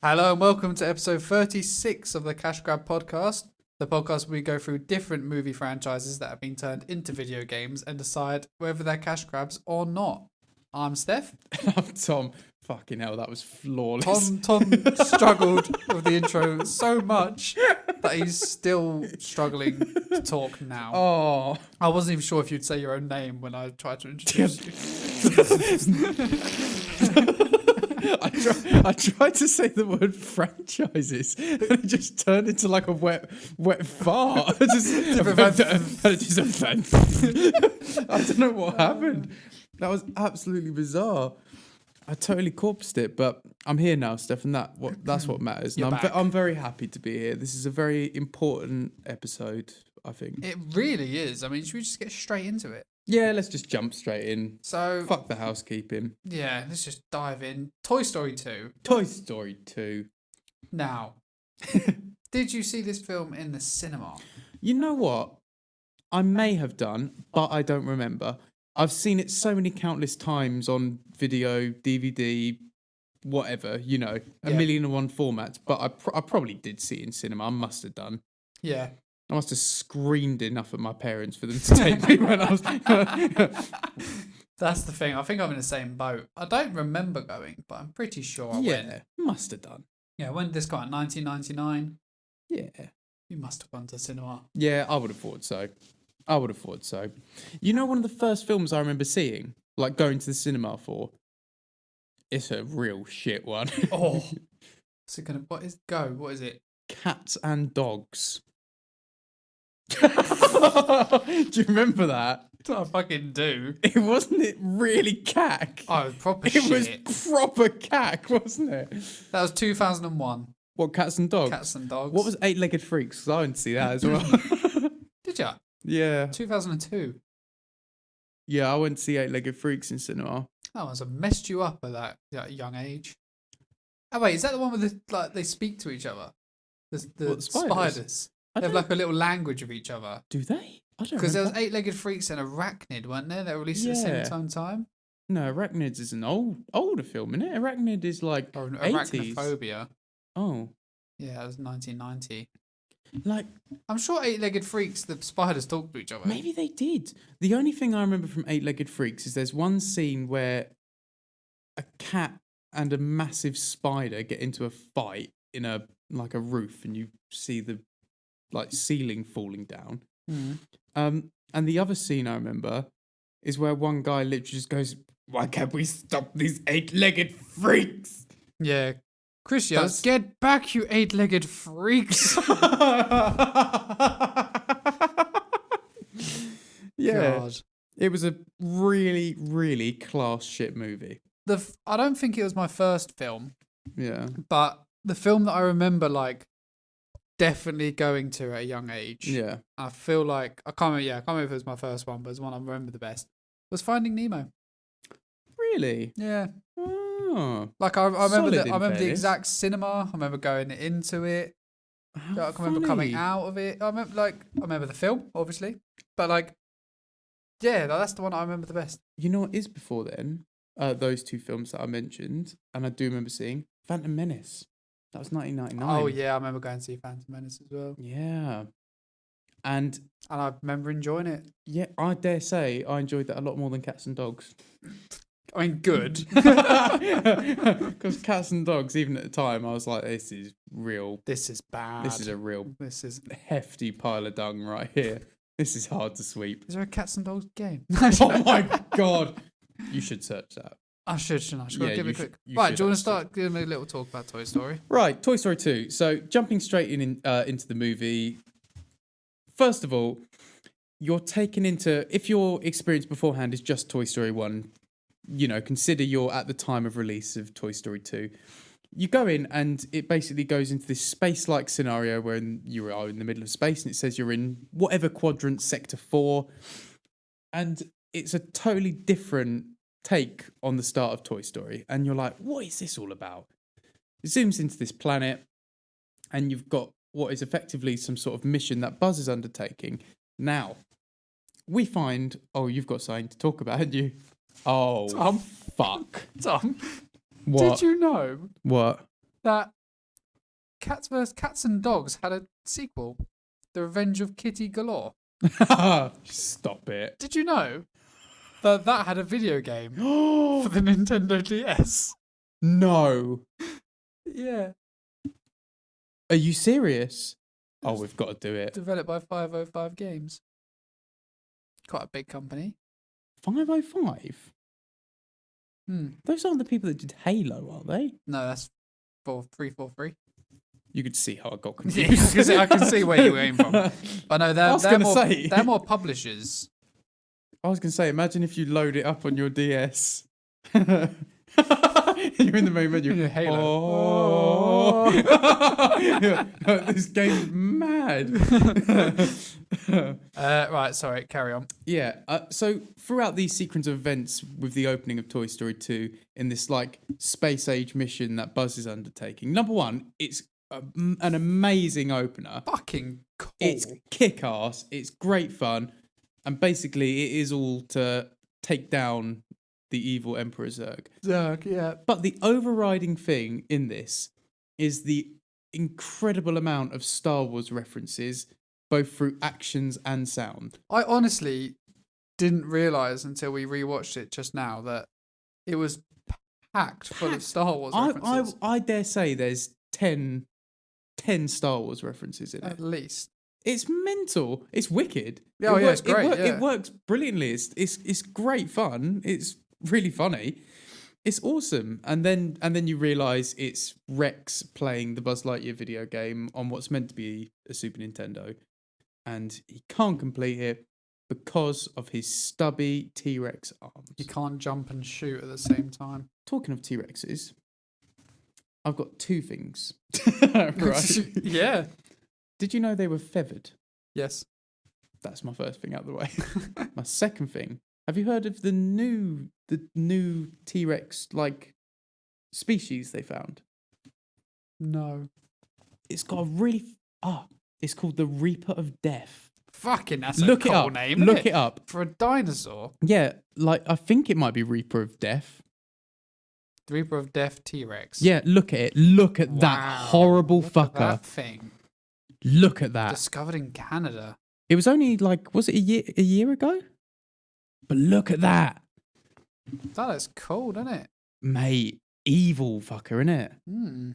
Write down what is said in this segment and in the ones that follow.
Hello and welcome to episode 36 of the Cash Grab podcast. The podcast where we go through different movie franchises that have been turned into video games and decide whether they're cash grabs or not. I'm Steph. I'm Tom. Fucking hell, that was flawless. Tom struggled with the intro so much that he's still struggling to talk now. Oh. I wasn't even sure if you'd say your own name when I tried to introduce you. I tried to say the word franchises and it just turned into like a wet fart. I don't know what happened. That was absolutely bizarre. I totally corpsed it, but I'm here now, Steph, and that's what matters. And I'm very happy to be here. This is a very important episode, I think. It really is. I mean, should we just get straight into it? Yeah, let's just jump straight in. So fuck the housekeeping. Yeah, let's just dive in. Toy Story 2. Toy Story 2. Now, did you see this film in the cinema? You know what? I may have done, but I don't remember. I've seen it so many countless times on video, DVD, whatever, a million and one formats. But I probably did see it in cinema. I must have done. Yeah. I must have screamed enough at my parents for them to take me when I was... That's the thing. I think I'm in the same boat. I don't remember going, but I'm pretty sure I went. Yeah, must have done. Yeah, when did this come out? 1999? Yeah. You must have gone to cinema. Yeah, I would have thought so. You know, one of the first films I remember seeing, like going to the cinema for, it's a real shit one. Oh. What is it? Cats and Dogs. Do you remember that? I fucking do. It wasn't really cack. Oh, proper shit. It was proper cack, wasn't it? That was 2001. What, Cats and Dogs? Cats and Dogs. What was Eight-Legged Freaks? Because I went to see that as well. Did you? Yeah. 2002. Yeah, I went to see Eight-Legged Freaks in cinema. That must have messed you up at that young age. Oh wait, is that the one where they speak to each other? The spiders. They have like a little language of each other. Do they? I don't know. Because there was Eight-Legged Freaks and Arachnid, weren't there? They were released at the same time. No, Arachnids is an older film, isn't it? Arachnid is like 80s. Arachnophobia. Oh. Yeah, it was 1990. Like, I'm sure Eight-Legged Freaks, the spiders talk to each other. Maybe they did. The only thing I remember from Eight-Legged Freaks is there's one scene where a cat and a massive spider get into a fight in a roof, and you see the ceiling falling down. Mm. And the other scene I remember is where one guy literally just goes, "Why can't we stop these eight-legged freaks?" Yeah. Christian, get back, you eight-legged freaks. Yeah. God. It was a really, really class shit movie. I don't think it was my first film. Yeah. But the film that I remember, definitely going to at a young age. Yeah. I feel like I can't remember if it was my first one, but it's one I remember the best. Was Finding Nemo. Really? Yeah. Oh. I remember the fairness. exact cinema. I remember going into it. I can remember coming out of it. I remember the film, obviously. But that's the one I remember the best. You know what is before then? Those two films that I mentioned, and I do remember seeing Phantom Menace. That was 1999. Oh yeah, I remember going to see Phantom Menace as well. Yeah. And I remember enjoying it. Yeah, I dare say I enjoyed that a lot more than Cats and Dogs. I mean, good. Because Cats and Dogs, even at the time, I was like, this is real. This is bad. This is a real hefty pile of dung right here. This is hard to sweep. Is there a Cats and Dogs game? Oh my God. You should search that. I should, shouldn't I? Yeah, give it a quick. Right, do you want to start giving me a little talk about Toy Story? Right, Toy Story 2. So jumping straight into the movie. First of all, you're taken into, if your experience beforehand is just Toy Story 1, consider you're at the time of release of Toy Story 2. You go in and it basically goes into this space-like scenario where you are in the middle of space and it says you're in whatever quadrant, Sector 4. And it's a totally different take on the start of Toy Story. And you're like, what is this all about? It zooms into this planet and you've got what is effectively some sort of mission that Buzz is undertaking. Now, we find... Oh, you've got something to talk about, haven't you? Oh, Tom. Fuck. Tom, What? did you know What? that Cats vs. Cats and Dogs had a sequel, The Revenge of Kitty Galore. Stop it. Did you know that had a video game for the Nintendo DS? No. Yeah. Are you serious? Oh, we've got to do it. Developed by 505 Games. Quite a big company. 505? Hmm. Those aren't the people that did Halo, are they? No, that's 343. You could see how I got Yeah, confused. I can see where you came from. But no, they're more publishers. I was going to say, imagine if you load it up on your DS. You're in the main menu. Halo. This game's mad. Right, sorry, carry on. Yeah, so throughout the sequence of events with the opening of Toy Story 2 in this like space age mission that Buzz is undertaking, number one, it's an amazing opener. Fucking cool. It's kick-ass, it's great fun, and basically it is all to take down the evil Emperor Zurg. Zurg, yeah. But the overriding thing in this is the incredible amount of Star Wars references, both through actions and sound. I honestly didn't realise until we rewatched it just now that it was packed full of Star Wars references. I dare say there's 10 Star Wars references in it. At least. It's mental. It's wicked. Yeah, it's great. It works brilliantly. It's great fun. It's really funny. It's awesome. And then you realise it's Rex playing the Buzz Lightyear video game on what's meant to be a Super Nintendo. And he can't complete it because of his stubby T-Rex arms. You can't jump and shoot at the same time. Talking of T-Rexes, I've got two things. Right. Yeah. Did you know they were feathered? Yes. That's my first thing out of the way. My second thing, have you heard of the new T-Rex like species they found? No. It's got a really it's called the Reaper of Death. Fucking, that's a cool name. Look it up. For a dinosaur. Yeah, like I think it might be Reaper of Death. The Reaper of Death T-Rex. Yeah, look at it. Look at that horrible fucker. At that thing. Look at that. Discovered in Canada. It was only like, was it a year ago? But look at that. That is cool, doesn't it? Mate, evil fucker, innit? Hmm.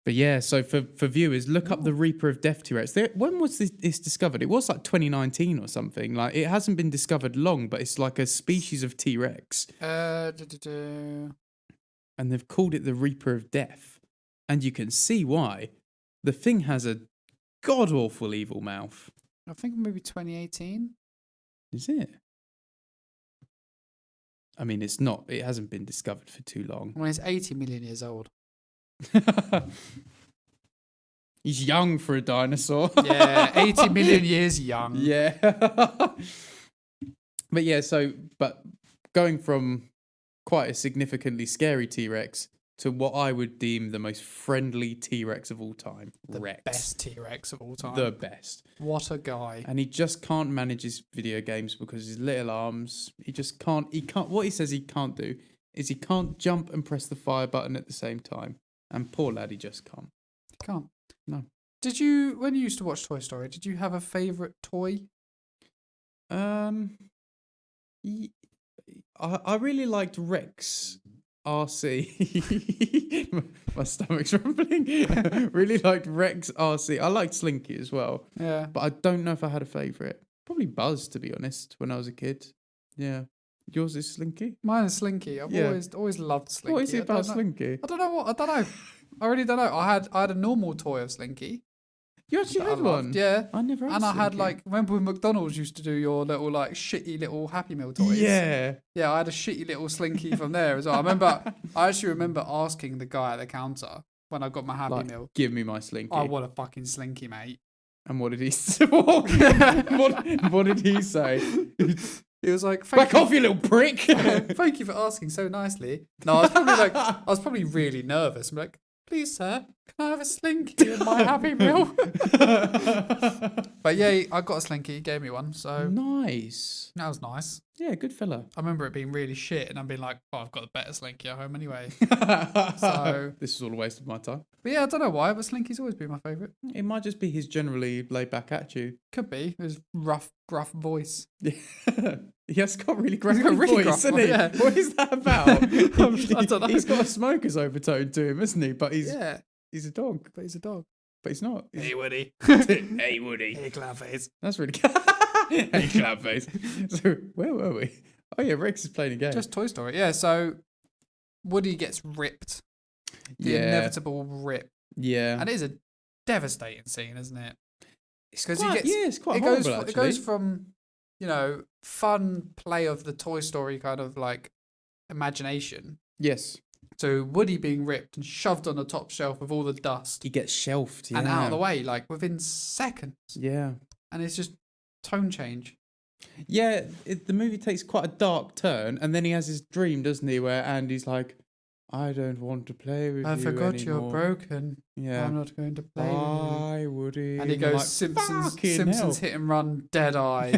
But yeah, so for viewers, look up the Reaper of Death T-Rex. When was this discovered? It was like 2019 or something. Like, it hasn't been discovered long, but it's like a species of T-Rex. And they've called it the Reaper of Death. And you can see why. The thing has a god-awful evil mouth. I think maybe 2018. Is it? I mean, it's not. It hasn't been discovered for too long. Well, it's 80 million years old. He's young for a dinosaur. Yeah, 80 million years young. Yeah. But yeah, but going from quite a significantly scary T-Rex to what I would deem the most friendly T-Rex of all time. The Rex. best T-Rex of all time. The best. What a guy. And he just can't manage his video games because his little arms, he can't, what he says he can't do is he can't jump and press the fire button at the same time. And poor lad, he just can't. Can't. No. When you used to watch Toy Story, did you have a favourite toy? I really liked Rex RC. My stomach's rumbling. Really liked Rex RC. I liked Slinky as well. Yeah. But I don't know if I had a favourite. Probably Buzz, to be honest, when I was a kid. Yeah. Yours is Slinky? Mine is Slinky. I've always loved Slinky. What is it about Slinky? I don't know. I really don't know. I had a normal toy of Slinky. You actually had one? Yeah. I never had And Slinky. I had remember when McDonald's used to do your little shitty little Happy Meal toys? Yeah. Yeah, I had a shitty little Slinky from there as well. I actually remember asking the guy at the counter when I got my Happy Meal. Give me my Slinky. I want a fucking Slinky, mate. And what did he say? what did he say? He was like, "Back off, you little prick!" Thank you for asking so nicely. No, I was probably really nervous. I'm like, please, sir, can I have a slinky in my Happy Meal? But yeah, I got a slinky. He gave me one, so Nice. that was nice. Yeah, good fella. I remember it being really shit, and I've been like, oh, I've got a better slinky at home anyway. So, this is all a waste of my time. but yeah, I don't know why, but slinky's always been my favourite. It might just be his generally laid back attitude. Could be his rough, gruff voice. Yeah. He has got really gruff He's got a really voice, gruff hasn't voice, he? yeah. What is that about? I don't know. He's got a smoker's overtone to him, hasn't he? But he's a dog. But he's a dog. But he's not. Hey, Woody. Hey, Woody. Hey, Cloudface. That's really good. Hey, Cloudface. So, where were we? Oh, yeah, Rex is playing a game. Just Toy Story. Yeah, so Woody gets ripped. The inevitable rip. Yeah. And it is a devastating scene, isn't it? It's quite horrible, actually. It goes from, fun play of the Toy Story kind of like imagination. Yes. To Woody being ripped and shoved on the top shelf with all the dust. He gets shelved, and out of the way, like within seconds. Yeah. And it's just tone change. Yeah, the movie takes quite a dark turn, and then he has his dream, doesn't he, where Andy's like, I don't want to play with you I forgot anymore. you're broken. Yeah. I'm not going to play with you. Bye, Woody. And he goes, like, Simpsons hit and run, dead eye.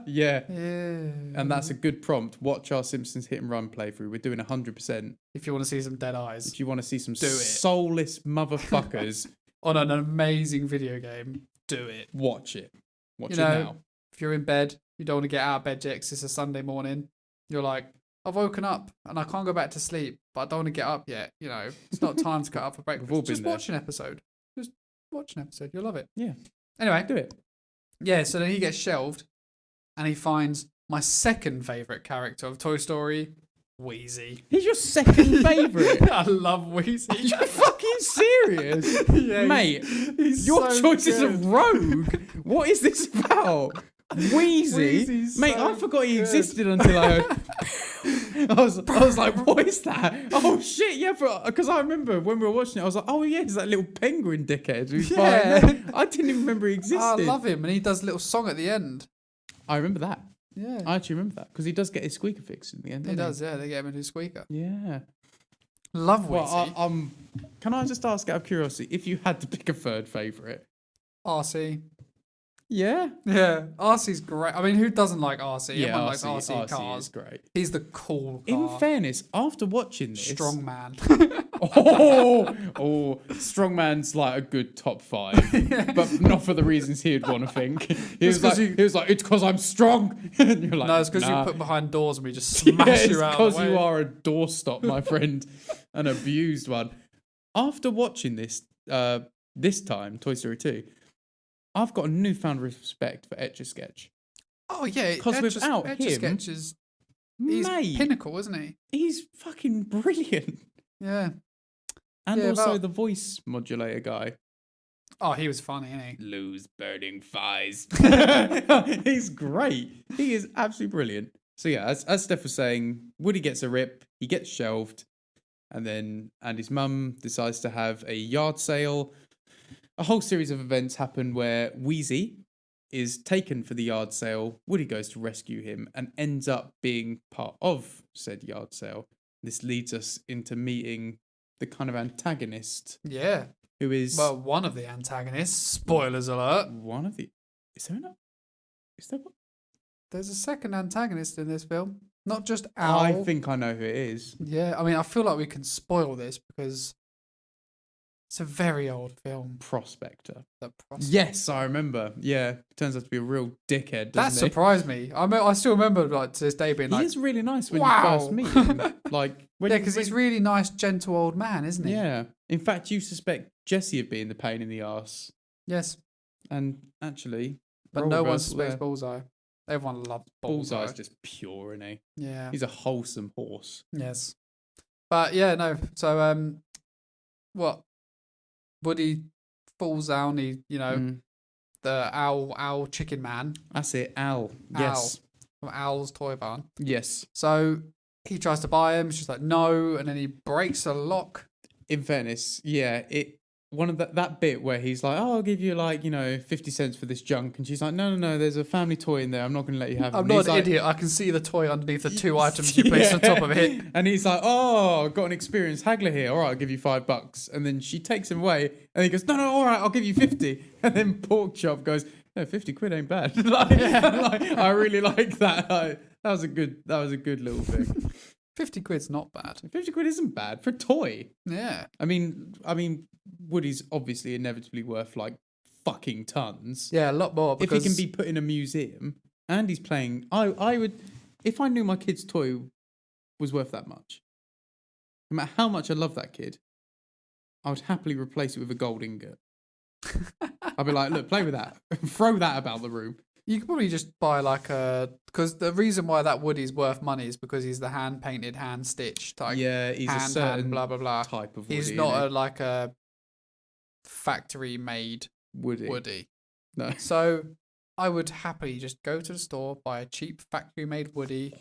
Yeah. Yeah. And that's a good prompt. Watch our Simpsons hit and run playthrough. We're doing 100%. If you want to see some dead eyes. If you want to see some Do it. soulless motherfuckers. On an amazing video game, do it. Watch it. Watch it now. If you're in bed, you don't want to get out of bed yet 'cause it's a Sunday morning. You're like, I've woken up and I can't go back to sleep, but I don't want to get up yet. It's not time to cut up for breakfast. all Just been watch an episode. Just watch an episode. You'll love it. Yeah. Anyway. Do it. Yeah, so then he gets shelved and he finds my second favourite character of Toy Story, Wheezy. He's your second favourite. I love Wheezy. Are you fucking serious? Yeah, mate, he's your so choices good. of rogue. What is this about? Wheezy? Wheezy's Mate, so I forgot he good. existed until I heard. I was like, what is that? Oh shit, yeah, because I remember when we were watching it, I was like, oh yeah, he's that little penguin dickhead. Who's fine. I didn't even remember he existed. I love him, and he does a little song at the end. I remember that. Yeah. I actually remember that because he does get his squeaker fixed in the end. He does, yeah. They get him into a squeaker. Yeah. Love Wheezy. Well, can I just ask out of curiosity if you had to pick a third favourite? RC. Yeah. Yeah. RC's great. I mean, who doesn't like RC? Yeah, Everyone likes RC cars. is great. He's the cool car. In fairness, after watching this, Strong man. Strongman's like a good top 5, but not for the reasons he'd want to think. He was like, it's because I'm strong. And you're like, No, it's because nah. you put behind doors and we just smash It's you out of the because way. you are a doorstop, my friend, an abused one. After watching this, this time, Toy Story 2, I've got a newfound respect for Etch-a-Sketch. Oh, yeah. Because without him, Etch-a-Sketch he's mate, pinnacle, isn't he? he's fucking brilliant. Yeah. And Yeah, also about- the voice modulator guy. Oh, he was funny, isn't he? Lose burning thighs. He's great. He is absolutely brilliant. So yeah, as Steph was saying, Woody gets a rip, he gets shelved, and his mum decides to have a yard sale. A whole series of events happen where Wheezy is taken for the yard sale. Woody goes to rescue him and ends up being part of said yard sale. This leads us into meeting the kind of antagonist, Yeah. who is Well, one of the antagonists. Spoilers alert. one of the. Is there not? Is there? There's a second antagonist in this film. Not just Owl. I think I know who it is. Yeah, I mean, I feel like we can spoil this because it's a very old film. Prospector. The Prospect. Yes, I remember. Yeah, turns out to be a real dickhead. That Doesn't he? surprised me. I still remember, like, to this day being He like, is really nice when wow. you first meet him. Like, when yeah, you because he's really nice, gentle old man, isn't he? Yeah. In fact, you suspect Jesse of being the pain in the arse, Yes, and actually, but role no one reversal suspects there. Bullseye. Everyone loves Bullseye. Bullseye's just pure, isn't he? Yeah. He's a wholesome horse. Yes. But yeah, no. So what? Woody falls down. Mm. The owl chicken man. That's it, Al. Yes. From Owl's Toy Barn. Yes. So he tries to buy him. She's like, no, and then he breaks a lock. In fairness, yeah, one of that bit where he's like, "Oh, I'll give you 50 cents for this junk," and she's like, "No, there's a family toy in there. I'm not going to let you have it." I'm And not he's an like, idiot. I can see the toy underneath the two items you place on top of it. And he's like, "Oh, I've got an experienced haggler here. All right, I'll give you $5." And then she takes him away, and he goes, "No, all right, I'll give you 50." And then Porkchop goes, "No, 50 quid ain't bad." I really like that. That was a good little thing. 50 quid's not bad. 50 quid isn't bad for a toy. Yeah. I mean, Woody's obviously inevitably worth like fucking tons. Yeah, a lot more. If he can be put in a museum and he's playing, I would, if I knew my kid's toy was worth that much, no matter how much I love that kid, I would happily replace it with a gold ingot. I'd be like, look, play with that. Throw that about the room. You could probably just buy because the reason why that Woody's worth money is because he's the hand painted, hand stitched type. Yeah, he's a certain blah blah blah type of Woody. He's not a factory made Woody. No. So I would happily just go to the store, buy a cheap factory made Woody,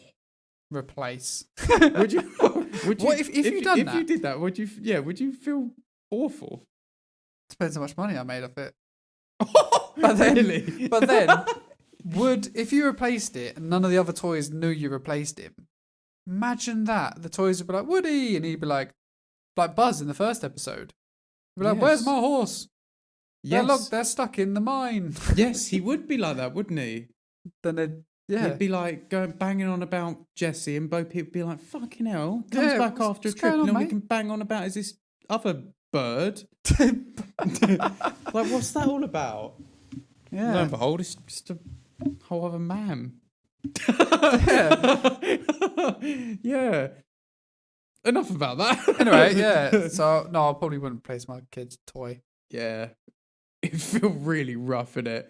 replace. Would you? What if you done that? If you did that, would you? Yeah, would you feel awful? Depends how much money I made off it. Really? But then, if you replaced it and none of the other toys knew you replaced him, imagine that. The toys would be like, Woody, and he'd be like Buzz in the first episode. He'd be like, where's my horse? Yes. They're stuck in the mine. Yes, he would be like that, wouldn't he? Then he'd be like banging on about Jesse, and Bo Peep would be like, fucking hell, comes back after a trip, and all we can bang on about is this other bird. Like, what's that all about? Yeah. Lo and behold, it's just a whole other man. Yeah. Enough about that. Anyway, yeah. So, no, I probably wouldn't replace my kid's toy. Yeah. It'd feel really rough, innit?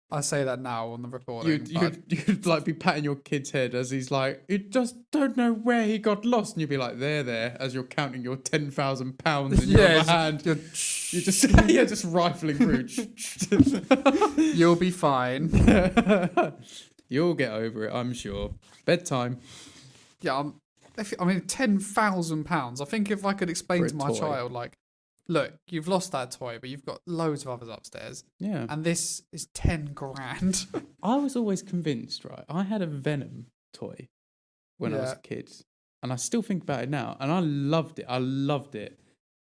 I say that now on the recording. You'd like be patting your kid's head as he's like, you just don't know where he got lost, and you'd be like, there, as you're counting your £10,000 in your other hand. You're just rifling through. You'll be fine. You'll get over it, I'm sure. Bedtime. Yeah, £10,000. I think if I could explain to my child, like, look, you've lost that toy, but you've got loads of others upstairs. Yeah. And this is 10 grand. I was always convinced, right? I had a Venom toy when I was a kid. And I still think about it now. And I loved it.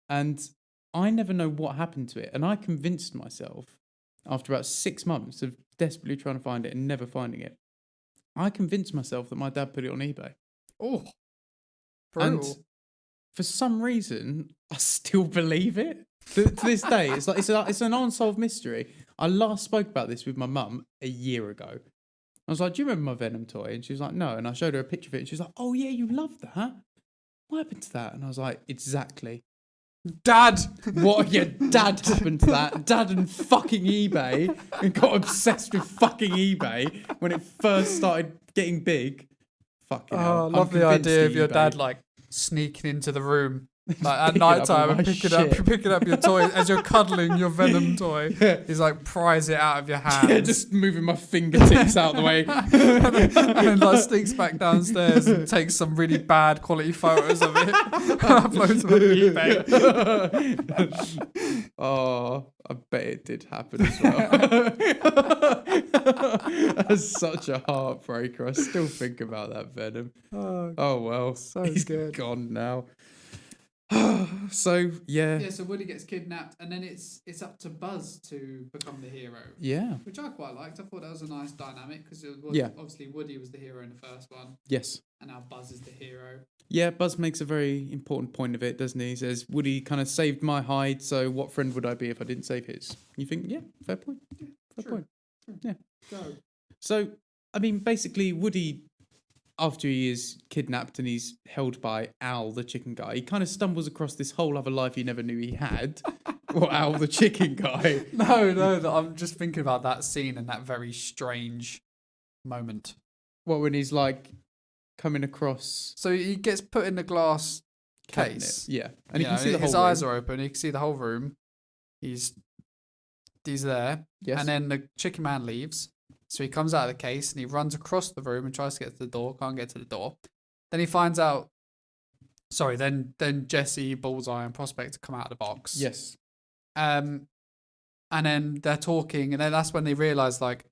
And I never know what happened to it. And I convinced myself, after about 6 months of desperately trying to find it and never finding it, I convinced myself that my dad put it on eBay. Oh, brutal. And for some reason, I still believe it. To this day, it's an unsolved mystery. I last spoke about this with my mum a year ago. I was like, "Do you remember my Venom toy?" And she was like, "No." And I showed her a picture of it, and she was like, "Oh yeah, you love that. What happened to that?" And I was like, "Exactly, Dad." What? Yeah, Dad happened to that. Dad and fucking eBay, and got obsessed with fucking eBay when it first started getting big. Fucking hell. I love the idea of your dad like sneaking into the room like at night time and picking up your toy as you're cuddling your Venom toy. Yeah. He's like pries it out of your hand. Yeah, just moving my fingertips out the way. and then like sneaks back downstairs and takes some really bad quality photos of it and uploads them on eBay. Oh, I bet it did happen as well. That's such a heartbreaker. I still think about that Venom. Oh well, so he's good. Gone now. So yeah, so Woody gets kidnapped, and then it's up to Buzz to become the hero. Yeah, which I quite liked. I thought that was a nice dynamic because obviously Woody was the hero in the first one. Yes, and now Buzz is the hero. Yeah, Buzz makes a very important point of it, doesn't he? He says, "Woody kind of saved my hide, so what friend would I be if I didn't save his?" You think, yeah, fair point. Yeah, fair point. True. Yeah. Go. So, I mean, basically, Woody, after he is kidnapped and he's held by Al, the chicken guy, he kind of stumbles across this whole other life he never knew he had. Or Al, the chicken guy. No, I'm just thinking about that scene and that very strange moment. What, when he's like coming across? So he gets put in the glass case. Yeah. And he can see the whole his room. eyes are open. He can see the whole room. He's there. Yes. And then the chicken man leaves. So he comes out of the case and he runs across the room and tries to get to the door. Can't get to the door. Then he finds out. Sorry. Then Jesse, Bullseye, and Prospector come out of the box. Yes. And then they're talking, and then that's when they realize like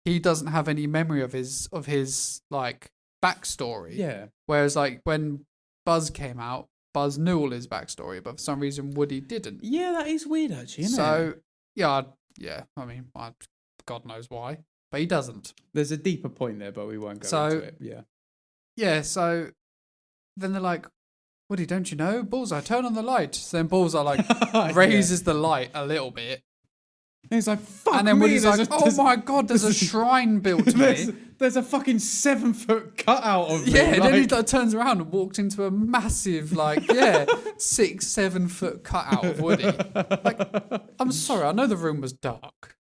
he doesn't have any memory of his like backstory. Yeah. Whereas like when Buzz came out, Buzz knew all his backstory, but for some reason Woody didn't. Yeah, that is weird actually, isn't So it? yeah. I mean, God knows why, but he doesn't. There's a deeper point there, but we won't go into it. Yeah. Yeah. So then they're like, Woody, don't you know? Bullseye, turn on the light. So then Bullseye like raises the light a little bit. And he's like, fuck me. And then Woody's like, oh my God, there's a shrine built to me. There's a fucking 7-foot cutout of me. Yeah, and then he like, turns around and walks into a massive, 6-7 foot cutout of Woody. Like, I'm sorry, I know the room was dark.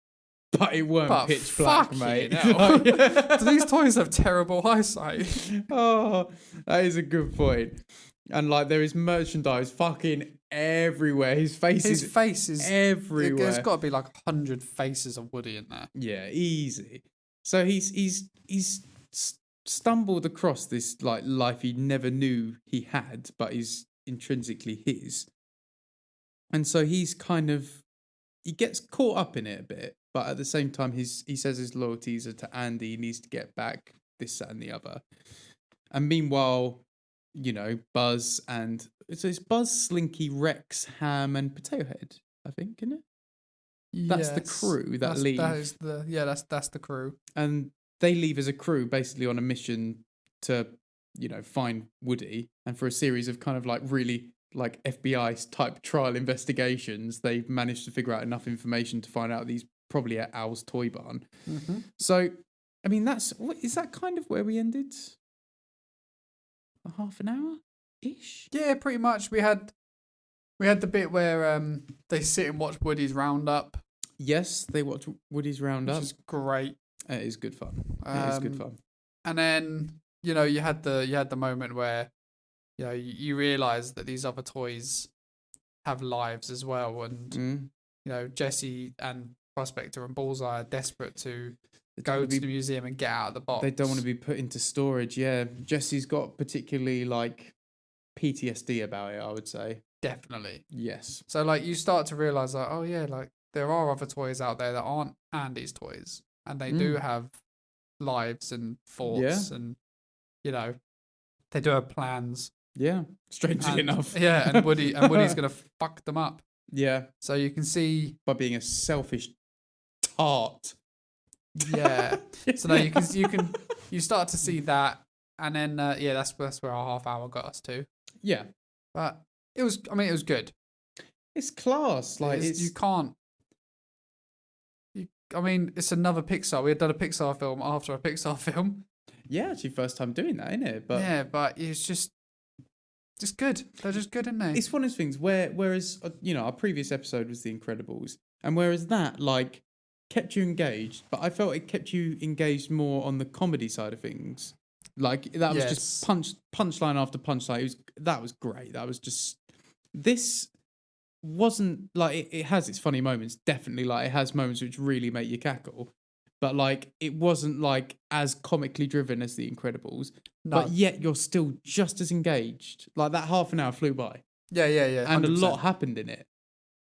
But it weren't pitch black, mate. Do these toys have terrible eyesight? Oh, that is a good point. And like there is merchandise fucking everywhere. His face is everywhere. There's got to be like 100 faces of Woody in there. Yeah, easy. So he's stumbled across this like life he never knew he had, but is intrinsically his. And so he gets caught up in it a bit, but at the same time he says his loyalties are to Andy. He needs to get back this, that, and the other. And meanwhile, Buzz and it's Buzz, Slinky, Rex, Ham, and Potato Head, I think, isn't it? That's the crew that leave. That's the crew. And they leave as a crew basically on a mission to, find Woody. And for a series of kind of like really like FBI type trial investigations, they've managed to figure out enough information to find out these probably at Al's toy barn. Mm-hmm. So, I mean, is that kind of where we ended? A half an hour ish? Yeah, pretty much. We had the bit where they sit and watch Woody's roundup. Yes, they watch Woody's roundup. Which is great. It is good fun. It is good fun. And then, you had the moment where, you realise that these other toys have lives as well. And, Jesse and Prospector and Bullseye are desperate to go to the museum and get out of the box. They don't want to be put into storage, yeah. Jesse's got particularly, like, PTSD about it, I would say. Definitely. Yes. So, like, you start to realise, like, oh, yeah, like, there are other toys out there that aren't Andy's toys. And they do have lives and thoughts and, they do have plans. Yeah, strangely enough. Yeah, and Woody's going to fuck them up. Yeah. So you can see... By being a selfish tart. Yeah. So now you start to see that, and then that's where our half hour got us to. Yeah. But it was good. It's class. Like it's it's another Pixar. We had done a Pixar film after a Pixar film. Yeah, actually first time doing that, isn't it? But yeah, but it's just good. They're just good, aren't they? It's one of those things whereas our previous episode was The Incredibles, and whereas that like kept you engaged, but I felt it kept you engaged more on the comedy side of things. Like that was just punchline after punchline. That was great. That was just this wasn't like it has its funny moments, definitely. Like it has moments which really make you cackle, but like it wasn't like as comically driven as The Incredibles. No. But yet you're still just as engaged. Like that half an hour flew by. Yeah. 100%. And a lot happened in it.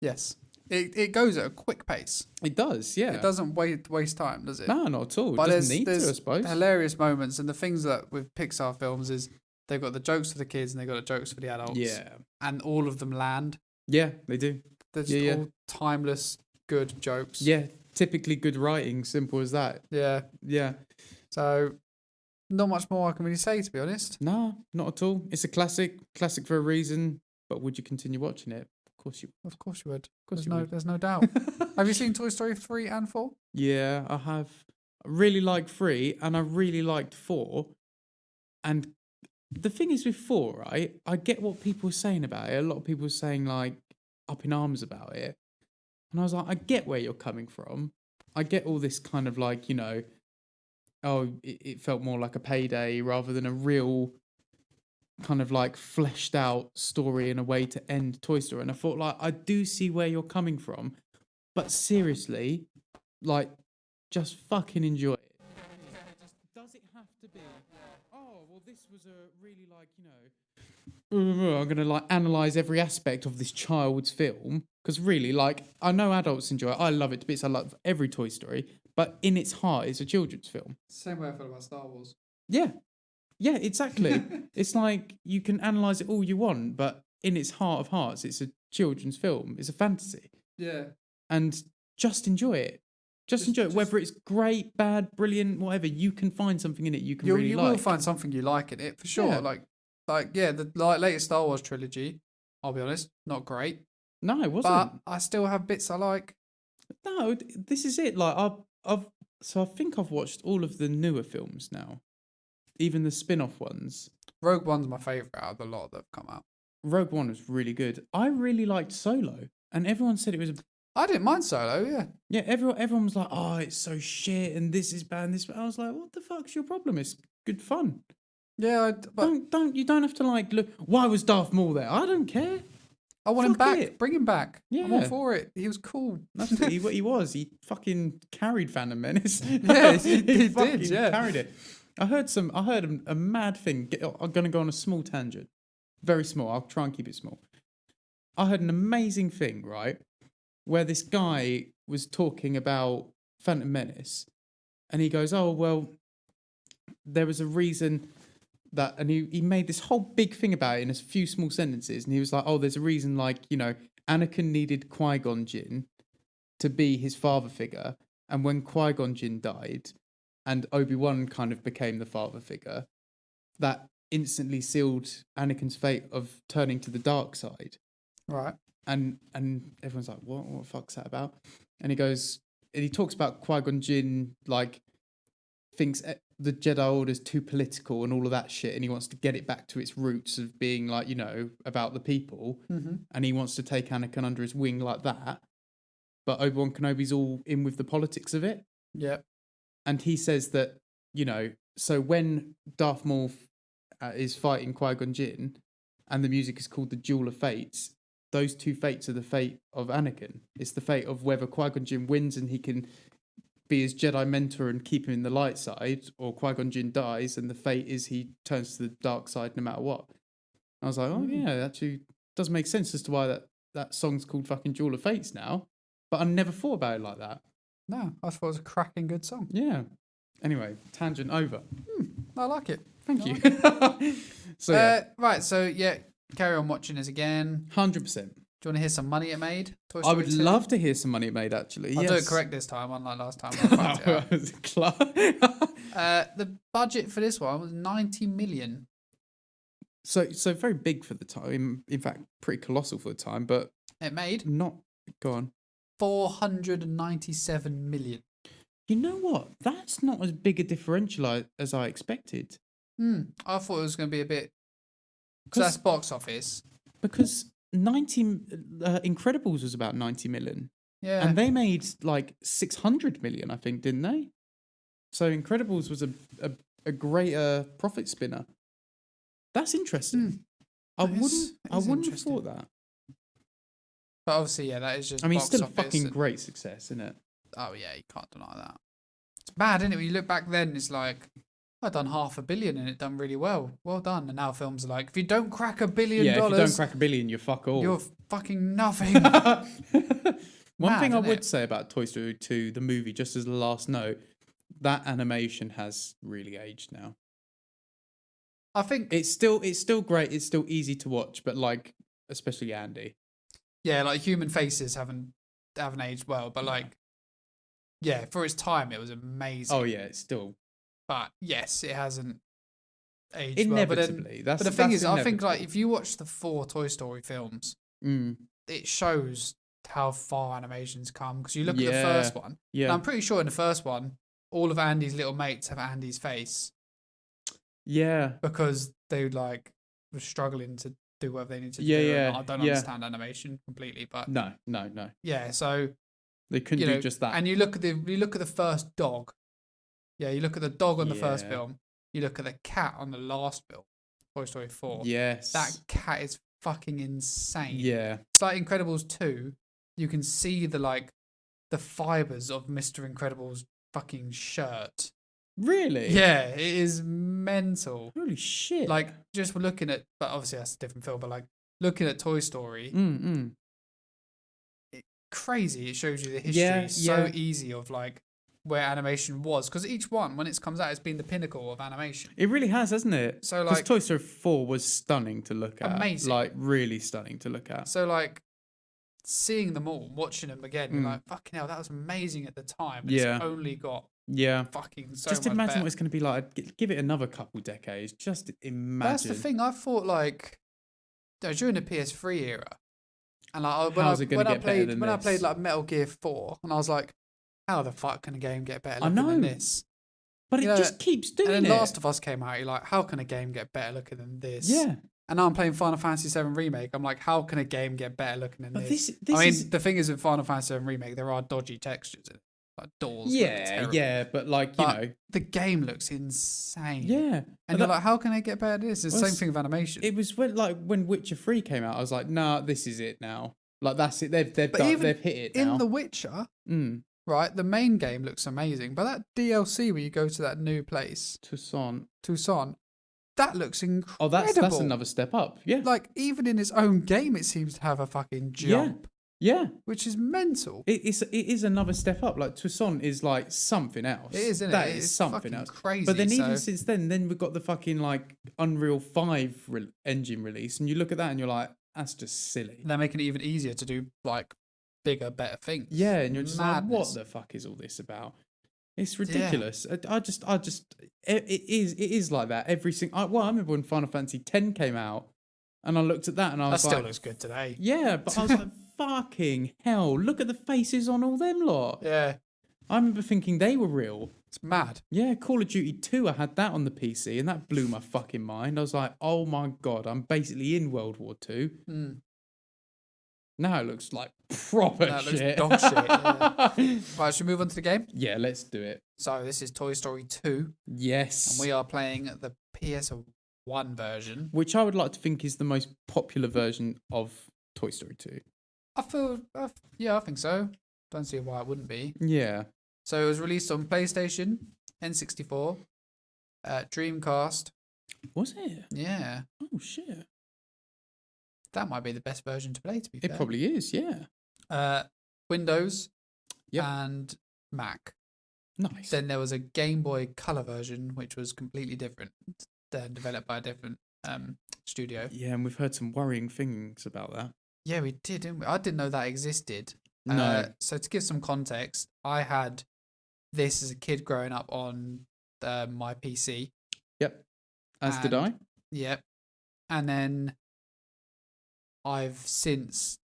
Yes. It goes at a quick pace. It does, yeah. It doesn't waste time, does it? No, not at all. But it doesn't need to, I suppose. Hilarious moments, and the things that with Pixar films is they've got the jokes for the kids and they've got the jokes for the adults. Yeah. And all of them land. Yeah, they do. They're just all timeless, good jokes. Yeah, typically good writing, simple as that. Yeah. Yeah. So, not much more I can really say, to be honest. No, not at all. It's a classic for a reason, but would you continue watching it? Of course you would. There's no doubt. Have you seen Toy Story 3 and 4? Yeah, I have. I really like 3 and I really liked 4. And the thing is with 4, right? I get what people are saying about it. A lot of people are saying like up in arms about it. And I was like, I get where you're coming from. I get all this kind of like, it felt more like a payday rather than a real kind of like fleshed out story in a way to end Toy Story. And I thought like, I do see where you're coming from, but seriously, like just fucking enjoy it. Does it have to be, oh, well this was a really like, I'm gonna like analyze every aspect of this child's film because really, like, I know adults enjoy it. I love it to bits. I love every Toy Story, but in its heart, it's a children's film. Same way I feel about Star Wars. Yeah, yeah, exactly. It's like you can analyze it all you want, but in its heart of hearts, it's a children's film. It's a fantasy, Yeah. and just enjoy it. Just enjoy it. Whether it's great, bad, brilliant, whatever, you can find something in it you can really You like. will find something you like in it for sure. Yeah. The latest Star Wars trilogy, I'll be honest, not great. No, it wasn't. But I still have bits I like. No, this is it. Like I think I've watched all of the newer films now, even the spin-off ones. Rogue One's my favourite out of the lot that have come out. Rogue One was really good. I really liked Solo, and everyone said it was. I didn't mind Solo, yeah. Yeah, everyone was like, "Oh, it's so shit," and this is bad. And this, I was like, "What the fuck's your problem? It's good fun." Yeah, but You don't have to like look. Why was Darth Maul there? I don't care. I want him Fuck back. it. Bring him back. Yeah. I'm all for it. He was cool. That's what he was. He fucking carried Phantom Menace. Yeah, he fucking did. Yeah, carried it. I heard a mad thing. I'm gonna go on a small tangent, very small. I'll try and keep it small. I heard an amazing thing, right, where this guy was talking about Phantom Menace, and he goes, "Oh well, there was a reason." That and he made this whole big thing about it in a few small sentences, and he was like, "Oh, there's a reason, like Anakin needed Qui-Gon Jinn to be his father figure, and when Qui-Gon Jinn died, and Obi-Wan kind of became the father figure, that instantly sealed Anakin's fate of turning to the dark side." right. And everyone's like, "What the fuck's that about?" And he talks about Qui-Gon Jinn like thinks the Jedi Order's too political and all of that shit, and he wants to get it back to its roots of being like, about the people, and he wants to take Anakin under his wing like that. But Obi-Wan Kenobi's all in with the politics of it. Yeah. And he says that, so when Darth Maul is fighting Qui-Gon Jinn, and the music is called the Duel of Fates, those two fates are the fate of Anakin. It's the fate of whether Qui-Gon Jinn wins and he can be his Jedi mentor and keep him in the light side, or Qui-Gon Jinn dies and the fate is he turns to the dark side no matter what. I was like, oh yeah, actually does make sense as to why that song's called fucking Duel of Fates now. But I never thought about it like that. No, I thought it was a cracking good song. Yeah. Anyway, tangent over. I like it. Thank you. So yeah, Right, so yeah, carry on watching this again. 100%. Do you want to hear some money it made? Toy I Story would 2? love to hear some money it made, actually. I'll yes. do it correct this time, unlike last time. I fucked it up. The budget for this one was 90 million. So very big for the time. In fact, pretty colossal for the time, but It made not... Go on. 497 million. You know what? That's not as big a differential as I expected. I thought it was going to be a bit... So that's box office. Because Incredibles was about 90 million. Yeah. And they made like 600 million, I think, didn't they? So Incredibles was a greater profit spinner. That's interesting. I wouldn't have thought that. But obviously, yeah, that is just. I mean, box still a office fucking great success, isn't it? Oh yeah, you can't deny that. It's bad, isn't it? When you look back then, it's like I've done $500 million and it done really well. Well done. And now films are like, if you don't crack $1 billion, if you don't crack $1 billion, you're fuck all. You're fucking nothing. One thing I would say about Toy Story 2, the movie, just as a last note, that animation has really aged now. I think it's still great. It's still easy to watch, but like, especially Andy. Yeah, like human faces haven't aged well, but like, yeah, for its time, it was amazing. Oh yeah, it's still. But yes, it hasn't aged inevitably. Well. But the thing is, I think like if you watch the 4 Toy Story films, it shows how far animation's come. Because you look at the first one, and I'm pretty sure in the first one, all of Andy's little mates have Andy's face. Yeah, because they like were struggling to do whatever they need to do. Yeah, I don't understand animation completely, but no. Yeah, so they couldn't do just that. And you look at the first dog. Yeah, you look at the dog on the first film. You look at the cat on the last film, Toy Story 4. Yes, that cat is fucking insane. Yeah, it's like Incredibles 2. You can see the fibers of Mr. Incredible's fucking shirt Really? Yeah, it is mental. Holy shit. Like, just looking at, but obviously that's a different film, but like looking at Toy Story, crazy. It shows you the history so easy of like where animation was. Because each one, when it comes out, it's been the pinnacle of animation. It really has, hasn't it? So because like, Toy Story 4 was stunning to look at. Amazing. Like, really stunning to look at. So like, seeing them all, watching them again, you're like, fucking hell, that was amazing at the time. And it's only got fucking so just much imagine better. what it's going to be like. Give it another couple decades. Just imagine. That's the thing. I thought like during the PS3 era, and like when I played like Metal Gear 4, and I was like, how the fuck can a game get better looking than this? But it just keeps doing it. And then Last of Us came out. You're like, how can a game get better looking than this? Yeah. And now I'm playing Final Fantasy VII Remake. I'm like, how can a game get better looking than this? The thing is with Final Fantasy VII Remake, there are dodgy textures in it. Like doors. Yeah, but like, you know. The game looks insane. Yeah. And you're like, how can it get better than this? It's the same thing with animation. It was when Witcher 3 came out, I was like, nah, this is it now. Like, that's it. They've hit it now. In The Witcher, right, the main game looks amazing. But that DLC where you go to that new place. Toussaint. That looks incredible. Oh, that's another step up. Yeah. Like, even in its own game, it seems to have a fucking jump. Yeah. Which is mental. It is another step up. Like, Toussaint is like something else. It is, isn't it? That is something else. Crazy. But then even since then we've got the fucking like Unreal 5 engine release, and you look at that and you're like, that's just silly. They're making it even easier to do like bigger, better things. Yeah, and you're just like, what the fuck is all this about? It's ridiculous. Yeah. It is like that every single. I remember when Final Fantasy X came out, and I looked at that and I was like, that still looks good today. Yeah, but I was like, fucking hell! Look at the faces on all them lot. Yeah, I remember thinking they were real. It's mad. Yeah, Call of Duty 2, I had that on the PC, and that blew my fucking mind. I was like, oh my god, I'm basically in World War II. Now it looks like proper shit. Looks dog shit. Yeah. Right, should we move on to the game? Yeah, let's do it. So this is Toy Story 2. Yes. And we are playing the PS1 version. Which I would like to think is the most popular version of Toy Story 2. I think so. Don't see why it wouldn't be. Yeah. So it was released on PlayStation, N64, Dreamcast. Was it? Yeah. Oh, shit. That might be the best version to play, to be fair. It probably is, yeah. Windows and Mac. Nice. Then there was a Game Boy Color version, which was completely different, developed by a different studio. Yeah, and we've heard some worrying things about that. Yeah, we did, didn't we? I didn't know that existed. No. So to give some context, I had this as a kid growing up on my PC. Yep. As did I. Yep. And then I've since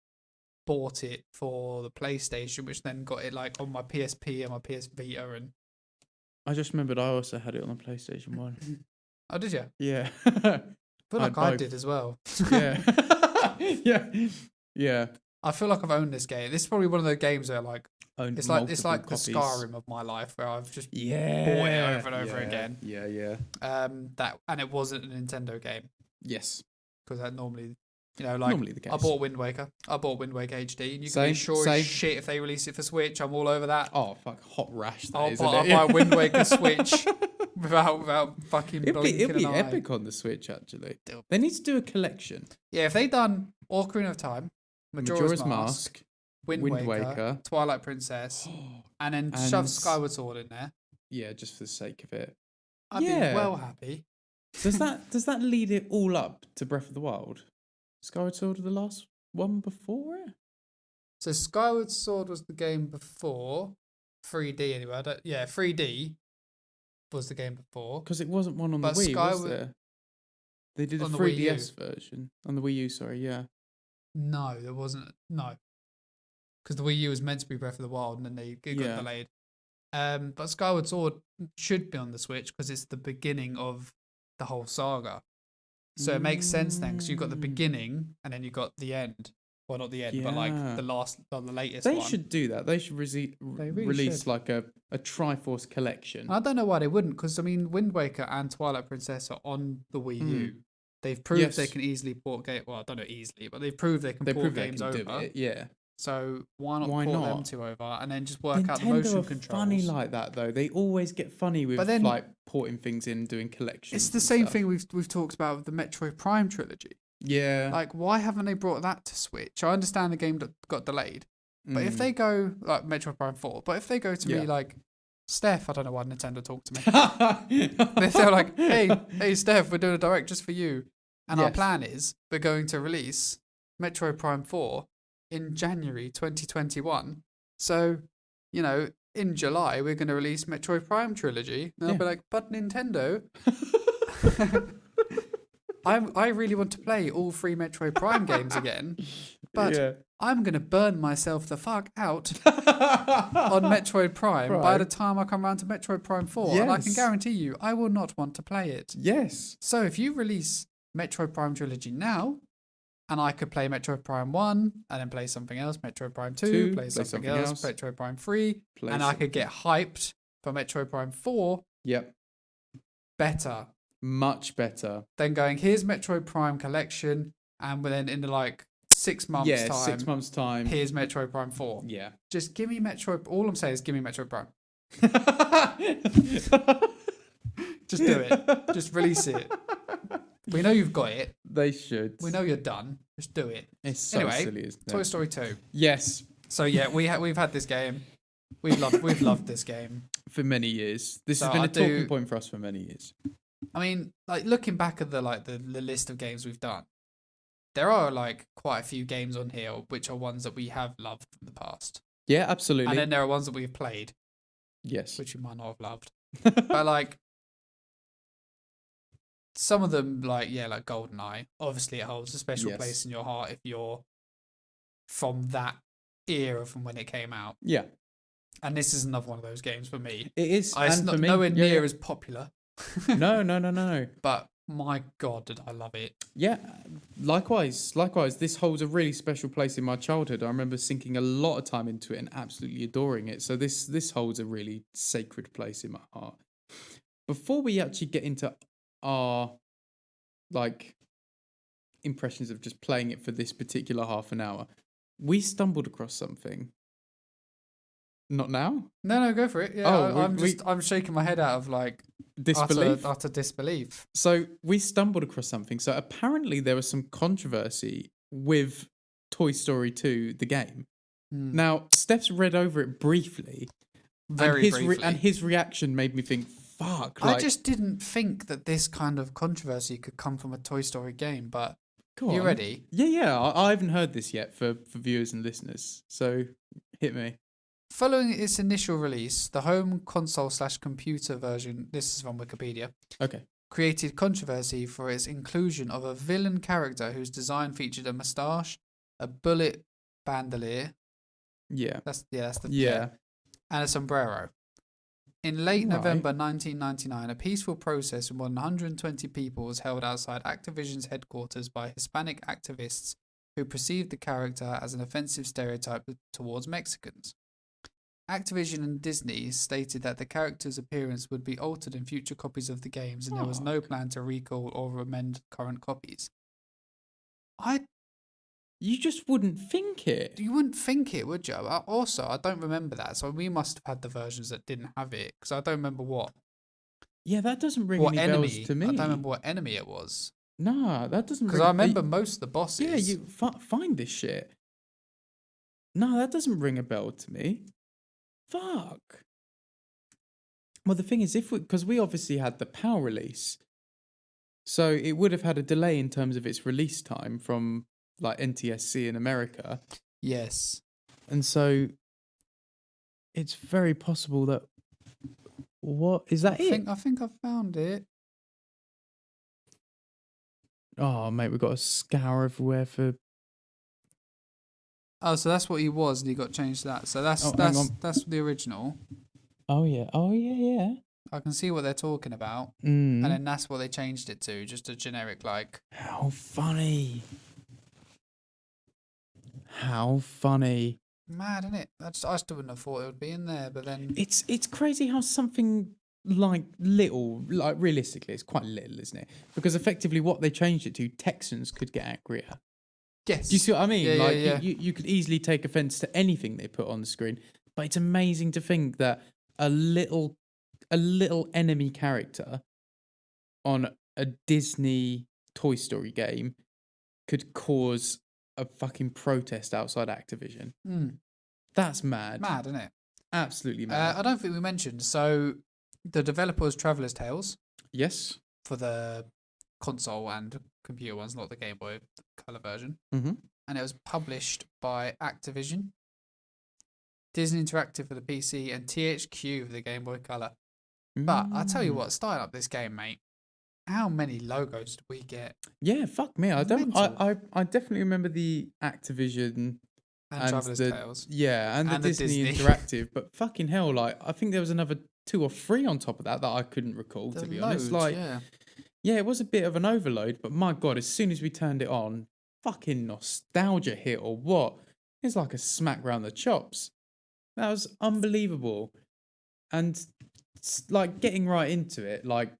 bought it for the PlayStation, which then got it like on my PSP and my PS Vita. And I just remembered I also had it on the PlayStation 1. Oh, did you? Yeah. I feel like I did as well. Yeah. Yeah. I feel like I've owned this game. This is probably one of the games where like it's like the Skyrim of my life, where I've just bought it over and over again. Yeah. And it wasn't a Nintendo game. Yes. Because that normally, normally the case. I bought Wind Waker HD, and you can be sure as shit if they release it for Switch, I'm all over that. Oh fuck, hot rash! I'll buy Wind Waker Switch without fucking blinking it'd be an eye. epic on the Switch actually. They need to do a collection. Yeah, if they done Ocarina of Time, Majora's Mask, Wind Waker, Twilight Princess, and then shove Skyward Sword in there. Yeah, just for the sake of it. I'd be well happy. Does that lead it all up to Breath of the Wild? Skyward Sword was the last one before it? So Skyward Sword was the game before 3D anyway. 3D was the game before. Because it wasn't one on the Wii, was there? They did a 3DS version. On the Wii U, sorry, yeah. No, there wasn't. No. Because the Wii U was meant to be Breath of the Wild, and then it got delayed. But Skyward Sword should be on the Switch because it's the beginning of the whole saga. So it makes sense then, because you've got the beginning and then you've got the end. Well, not the end, but like the latest one. They should do that. They should release like a Triforce collection. I don't know why they wouldn't, because I mean, Wind Waker and Twilight Princess are on the Wii U. They've proved they can easily port game. Well, I don't know easily, but they've proved they can port games over. Yeah. So why not Why port them not? two over and then just work out the Nintendo motion are controls? funny like that though. They always get funny with But then- like porting things in, doing collections. It's the and same stuff. thing we've talked about with the Metroid Prime trilogy. Yeah. Like, why haven't they brought that to Switch? I understand the game got delayed, but if they go like Metroid Prime 4, but if they go to me Yeah. like, Steph, I don't know why Nintendo talked to me. They're like, hey, Steph, we're doing a direct just for you, and our Yes. plan is we're going to release Metroid Prime 4 in January 2021. So, in July we're going to release Metroid Prime trilogy. And I'll be like, but Nintendo, I really want to play all 3 Metroid Prime games again, but I'm going to burn myself the fuck out on Metroid Prime by the time I come around to Metroid Prime 4. And I can Yes. guarantee you, I will not want to play it. Yes. So if you release Metroid Prime Trilogy now, and I could play Metroid Prime 1, and then play something else, Metroid Prime 2, play something else, Metroid Prime 3, and I could get hyped for Metroid Prime 4, Yep. better. Much better. Then going, here's Metroid Prime Collection, and then in like 6 months' time, 6 months' time. here's Metroid Prime 4. Yeah. Just give me Metroid. All I'm saying is give me Metroid Prime. Just do it. Just release it. We know you've got it. They should. We know you're done. Just do it. It's so Anyway, silly, isn't it? Toy Story 2. Yes. So yeah, we've had this game. We've loved this game. For many years. This So has been I a talking point for us for many years. I mean, like looking back at the list of games we've done, there are like quite a few games on here which are ones that we have loved from the past. Yeah, absolutely. And then there are ones that we've played, yes. which we might not have loved. But like some of them, like GoldenEye, obviously it holds a special Yes. place in your heart if you're from that era from when it came out. Yeah. And this is another one of those games for me. It is. It's and not for me, nowhere yeah, near yeah. as popular. No. But my God, did I love it. Yeah, likewise. This holds a really special place in my childhood. I remember sinking a lot of time into it and absolutely adoring it. So this holds a really sacred place in my heart. Before we actually get into our impressions of just playing it for this particular half an hour, we stumbled across something. Not now? No, go for it. Yeah, Oh, I'm shaking my head out of like Disbelief. utter disbelief. So we stumbled across something. So apparently there was some controversy with Toy Story 2, the game. Now, Steph's read over it briefly. Very briefly. And his reaction made me think, fuck. I just didn't think that this kind of controversy could come from a Toy Story game, but you ready? Yeah. I haven't heard this yet for viewers and listeners. So hit me. Following its initial release, the home console/computer version, this is from Wikipedia, Okay. created controversy for its inclusion of a villain character whose design featured a moustache, a bullet bandolier, Yeah. and a sombrero. In late Right. November 1999, a peaceful protest with more than 120 people was held outside Activision's headquarters by Hispanic activists who perceived the character as an offensive stereotype towards Mexicans. Activision and Disney stated that the character's appearance would be altered in future copies of the games, and there was no plan to recall or amend current copies. You just wouldn't think it. You wouldn't think it, would you? Also, I don't remember that, so we must have had the versions that didn't have it, because I don't remember what Yeah, that doesn't ring any enemy. bells to me. I don't remember what enemy it was, No, that doesn't. because I remember most of the bosses. Yeah, you find this shit. No, that doesn't ring a bell to me. Fuck. Well, the thing is, because we obviously had the PAL release, so it would have had a delay in terms of its release time from like NTSC in America, Yes. and so it's very possible that. What is that? I think I found it. Oh, mate, we've got to scour everywhere for. Oh, so that's what he was, and he got changed to that. So that's hang on. that's the original. Oh yeah. I can see what they're talking about, Mm. and then that's what they changed it to, just a generic like. How funny. How funny. Mad, isn't it? I still wouldn't have thought it would be in there, but then It's crazy how something like realistically, it's quite little, isn't it? Because effectively what they changed it to, Texans could get angrier. Yes. Do you see what I mean? Yeah, Like yeah. You could easily take offense to anything they put on the screen, but it's amazing to think that a little enemy character on a Disney Toy Story game could cause a fucking protest outside Activision. That's mad. Mad, isn't it? Absolutely mad. I don't think we mentioned. So the developer was Traveller's Tales Yes. for the console and computer ones, not the Game Boy Color version. Mm-hmm. And it was published by Activision, Disney Interactive for the PC, and THQ for the Game Boy Color. But I tell you what, starting up this game, mate, how many logos did we get? Yeah, fuck me. I don't. Mental. I definitely remember the Activision And Traveller's the Tales. yeah, and the And the Disney Disney. Interactive. But fucking hell, like I think there was another 2 or 3 on top of that I couldn't recall. To be honest, like yeah, it was a bit of an overload. But my god, as soon as we turned it on, fucking nostalgia hit or what? It's like a smack round the chops. That was unbelievable, and like getting right into it, like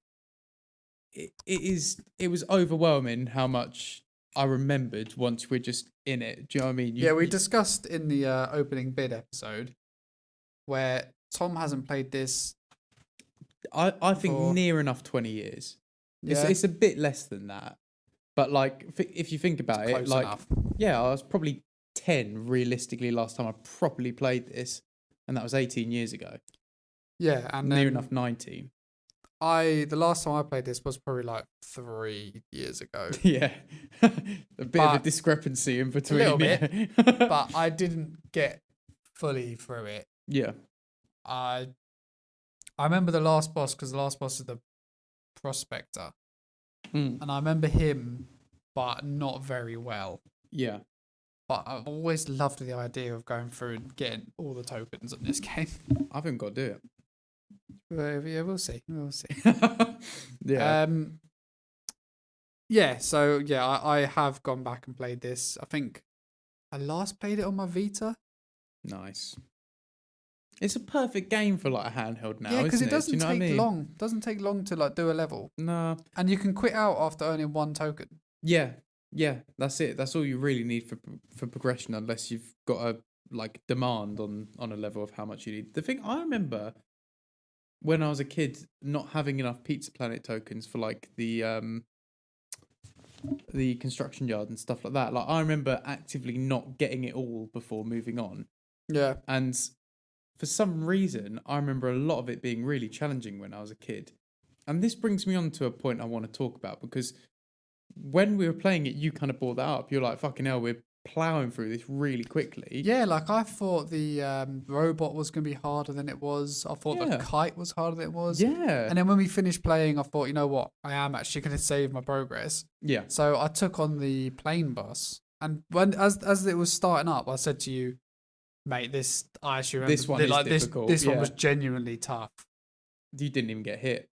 it was overwhelming how much I remembered once we're just in it. Do you know what I mean? We discussed in the opening bid episode where Tom hasn't played this. I think for- near enough 20 years. Yeah. It's a bit less than that, but like if you think about it, Close like enough. yeah, I was probably 10 realistically last time I properly played this, and that was 18 years ago. Yeah, and Near then enough 19. the last time I played this was probably like 3 years ago. Yeah, a bit of a But- discrepancy in between. little yeah. But I didn't get fully through it. yeah, I remember the last boss because the last boss is the prospector, and I remember him, but not very well. yeah. But I've always loved the idea of going through and getting all the tokens in this game. I haven't got to do it. Yeah, we'll see. We'll see. Yeah. So yeah, I have gone back and played this. I think I last played it on my Vita. Nice. It's a perfect game for like a handheld now. Yeah, because it isn't doesn't Do you know what I take mean? long. Doesn't take long to like do a level, No. and you can quit out after earning 1 token. Yeah. Yeah. That's it. That's all you really need for progression, unless you've got a like demand on a level of how much you need. The thing I remember when I was a kid not having enough Pizza Planet tokens for like the construction yard and stuff like that. Like I remember actively not getting it all before moving on. Yeah. And for some reason, I remember a lot of it being really challenging when I was a kid. And this brings me on to a point I want to talk about, because when we were playing it, you kind of brought that up. You're like, fucking hell, we're plowing through this really quickly. Yeah, like I thought the robot was going to be harder than it was. I thought the kite was harder than it was. Yeah. And then when we finished playing, I thought, you know what? I am actually going to save my progress. Yeah. So I took on the plane bus. And when as it was starting up, I said to you, mate, I actually remember This one is difficult. This one Yeah. was genuinely tough. You didn't even get hit.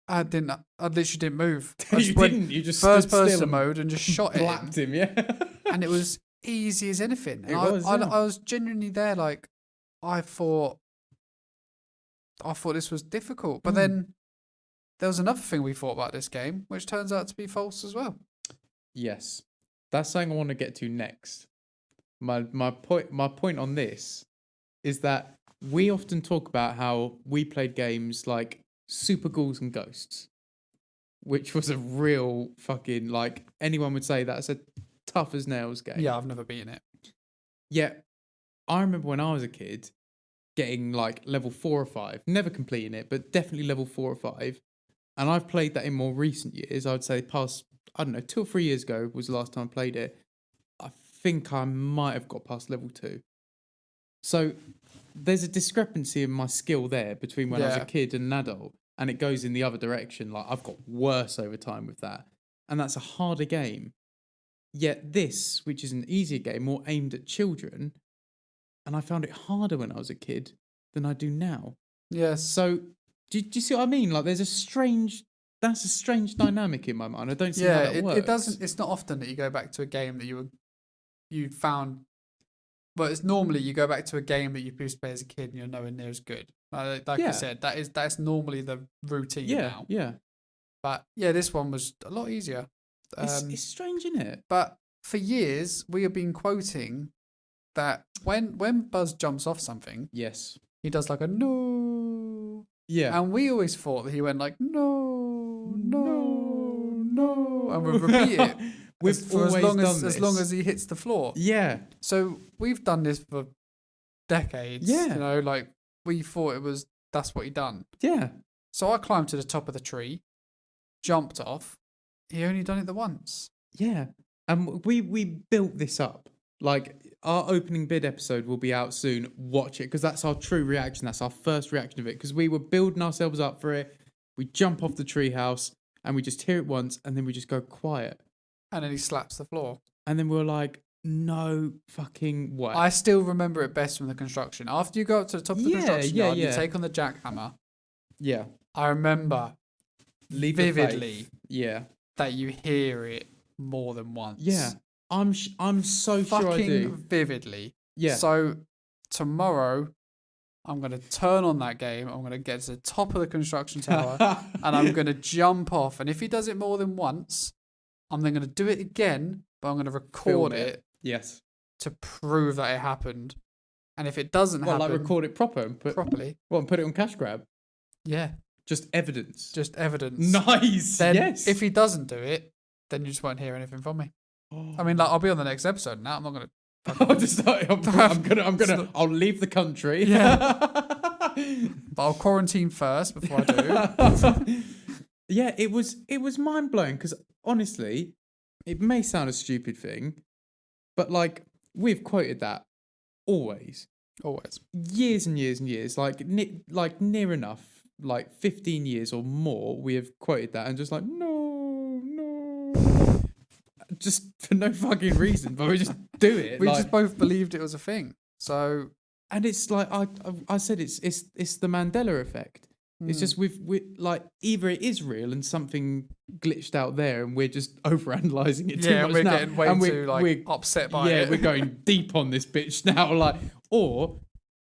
I literally didn't move. I You didn't. You just first stood still person and mode and just shot blapped him. him. Yeah. And it was easy as anything. And It I was, yeah. was genuinely there, like I thought this was difficult. But then there was another thing we thought about this game, which turns out to be false as well. Yes. That's something I want to get to next. My point on this is that we often talk about how we played games like Super Ghouls and Ghosts, which was a real fucking, like, anyone would say that's a tough as nails game. Yeah, I've never beaten it. Yeah, I remember when I was a kid getting like level 4 or 5, never completing it, but definitely level 4 or 5. And I've played that in more recent years. I would say past, I don't know, 2 or 3 years ago was the last time I played it. I think I might have got past level 2. So there's a discrepancy in my skill there between when I was a kid and an adult, and it goes in the other direction. Like I've got worse over time with that, and that's a harder game. Yet this, which is an easier game, more aimed at children, and I found it harder when I was a kid than I do now. Yes. So do you see what I mean? Like that's a strange dynamic in my mind. I don't see how that works. It doesn't. It's not often that you go back to a game that you found. But it's normally you go back to a game that you used to play as a kid and you're nowhere near as good. Like I said, that's normally the routine now. Yeah. But yeah, this one was a lot easier. It's strange, isn't it? But for years we have been quoting that when Buzz jumps off something, Yes. he does like a no. Yeah. And we always thought that he went like no, no, no, and we'd repeat it We've for always done this. as long as he hits the floor. Yeah. So we've done this for decades. Yeah. You know, like we thought that's what he done. Yeah. So I climbed to the top of the tree, jumped off. He only done it the once. Yeah. And we built this up. Like, our opening bid episode will be out soon. Watch it, because that's our true reaction. That's our first reaction of it, because we were building ourselves up for it. We jump off the treehouse, and we just hear it once, and then we just go quiet. And then he slaps the floor. And then we're like, no fucking way. I still remember it best from the construction. After you go up to the top of the construction yard, you take on the jackhammer. Yeah. I remember Leave the vividly faith. Yeah. that you hear it more than once. Yeah. I'm so sure I do. Fucking vividly. Yeah. So tomorrow, I'm going to turn on that game. I'm going to get to the top of the construction tower and I'm going to jump off. And if he does it more than once, I'm then going to do it again, but I'm going to record it. Yes. To prove that it happened. And if it doesn't happen... Well, like record it and properly. Well, and put it on cash grab. Yeah. Just evidence. Just evidence. Nice. Then yes. if he doesn't do it, then you just won't hear anything from me. I mean, like, I'll be on the next episode now. I'm not going to... I'll leave the country. Yeah. But I'll quarantine first before I do. Yeah, it was mind-blowing, because honestly, it may sound a stupid thing, but like, we've quoted that always. Always. Years and years and years, like near enough, like 15 years or more, we have quoted that and just like, no. Just for no fucking reason, but we just do it. We just both believed it was a thing. So, and it's like I said, it's the Mandela effect. It's just we like, either it is real and something glitched out there, and we're just overanalyzing it too much and we're now, getting way too upset by it. Yeah, we're going deep on this bitch now, like, or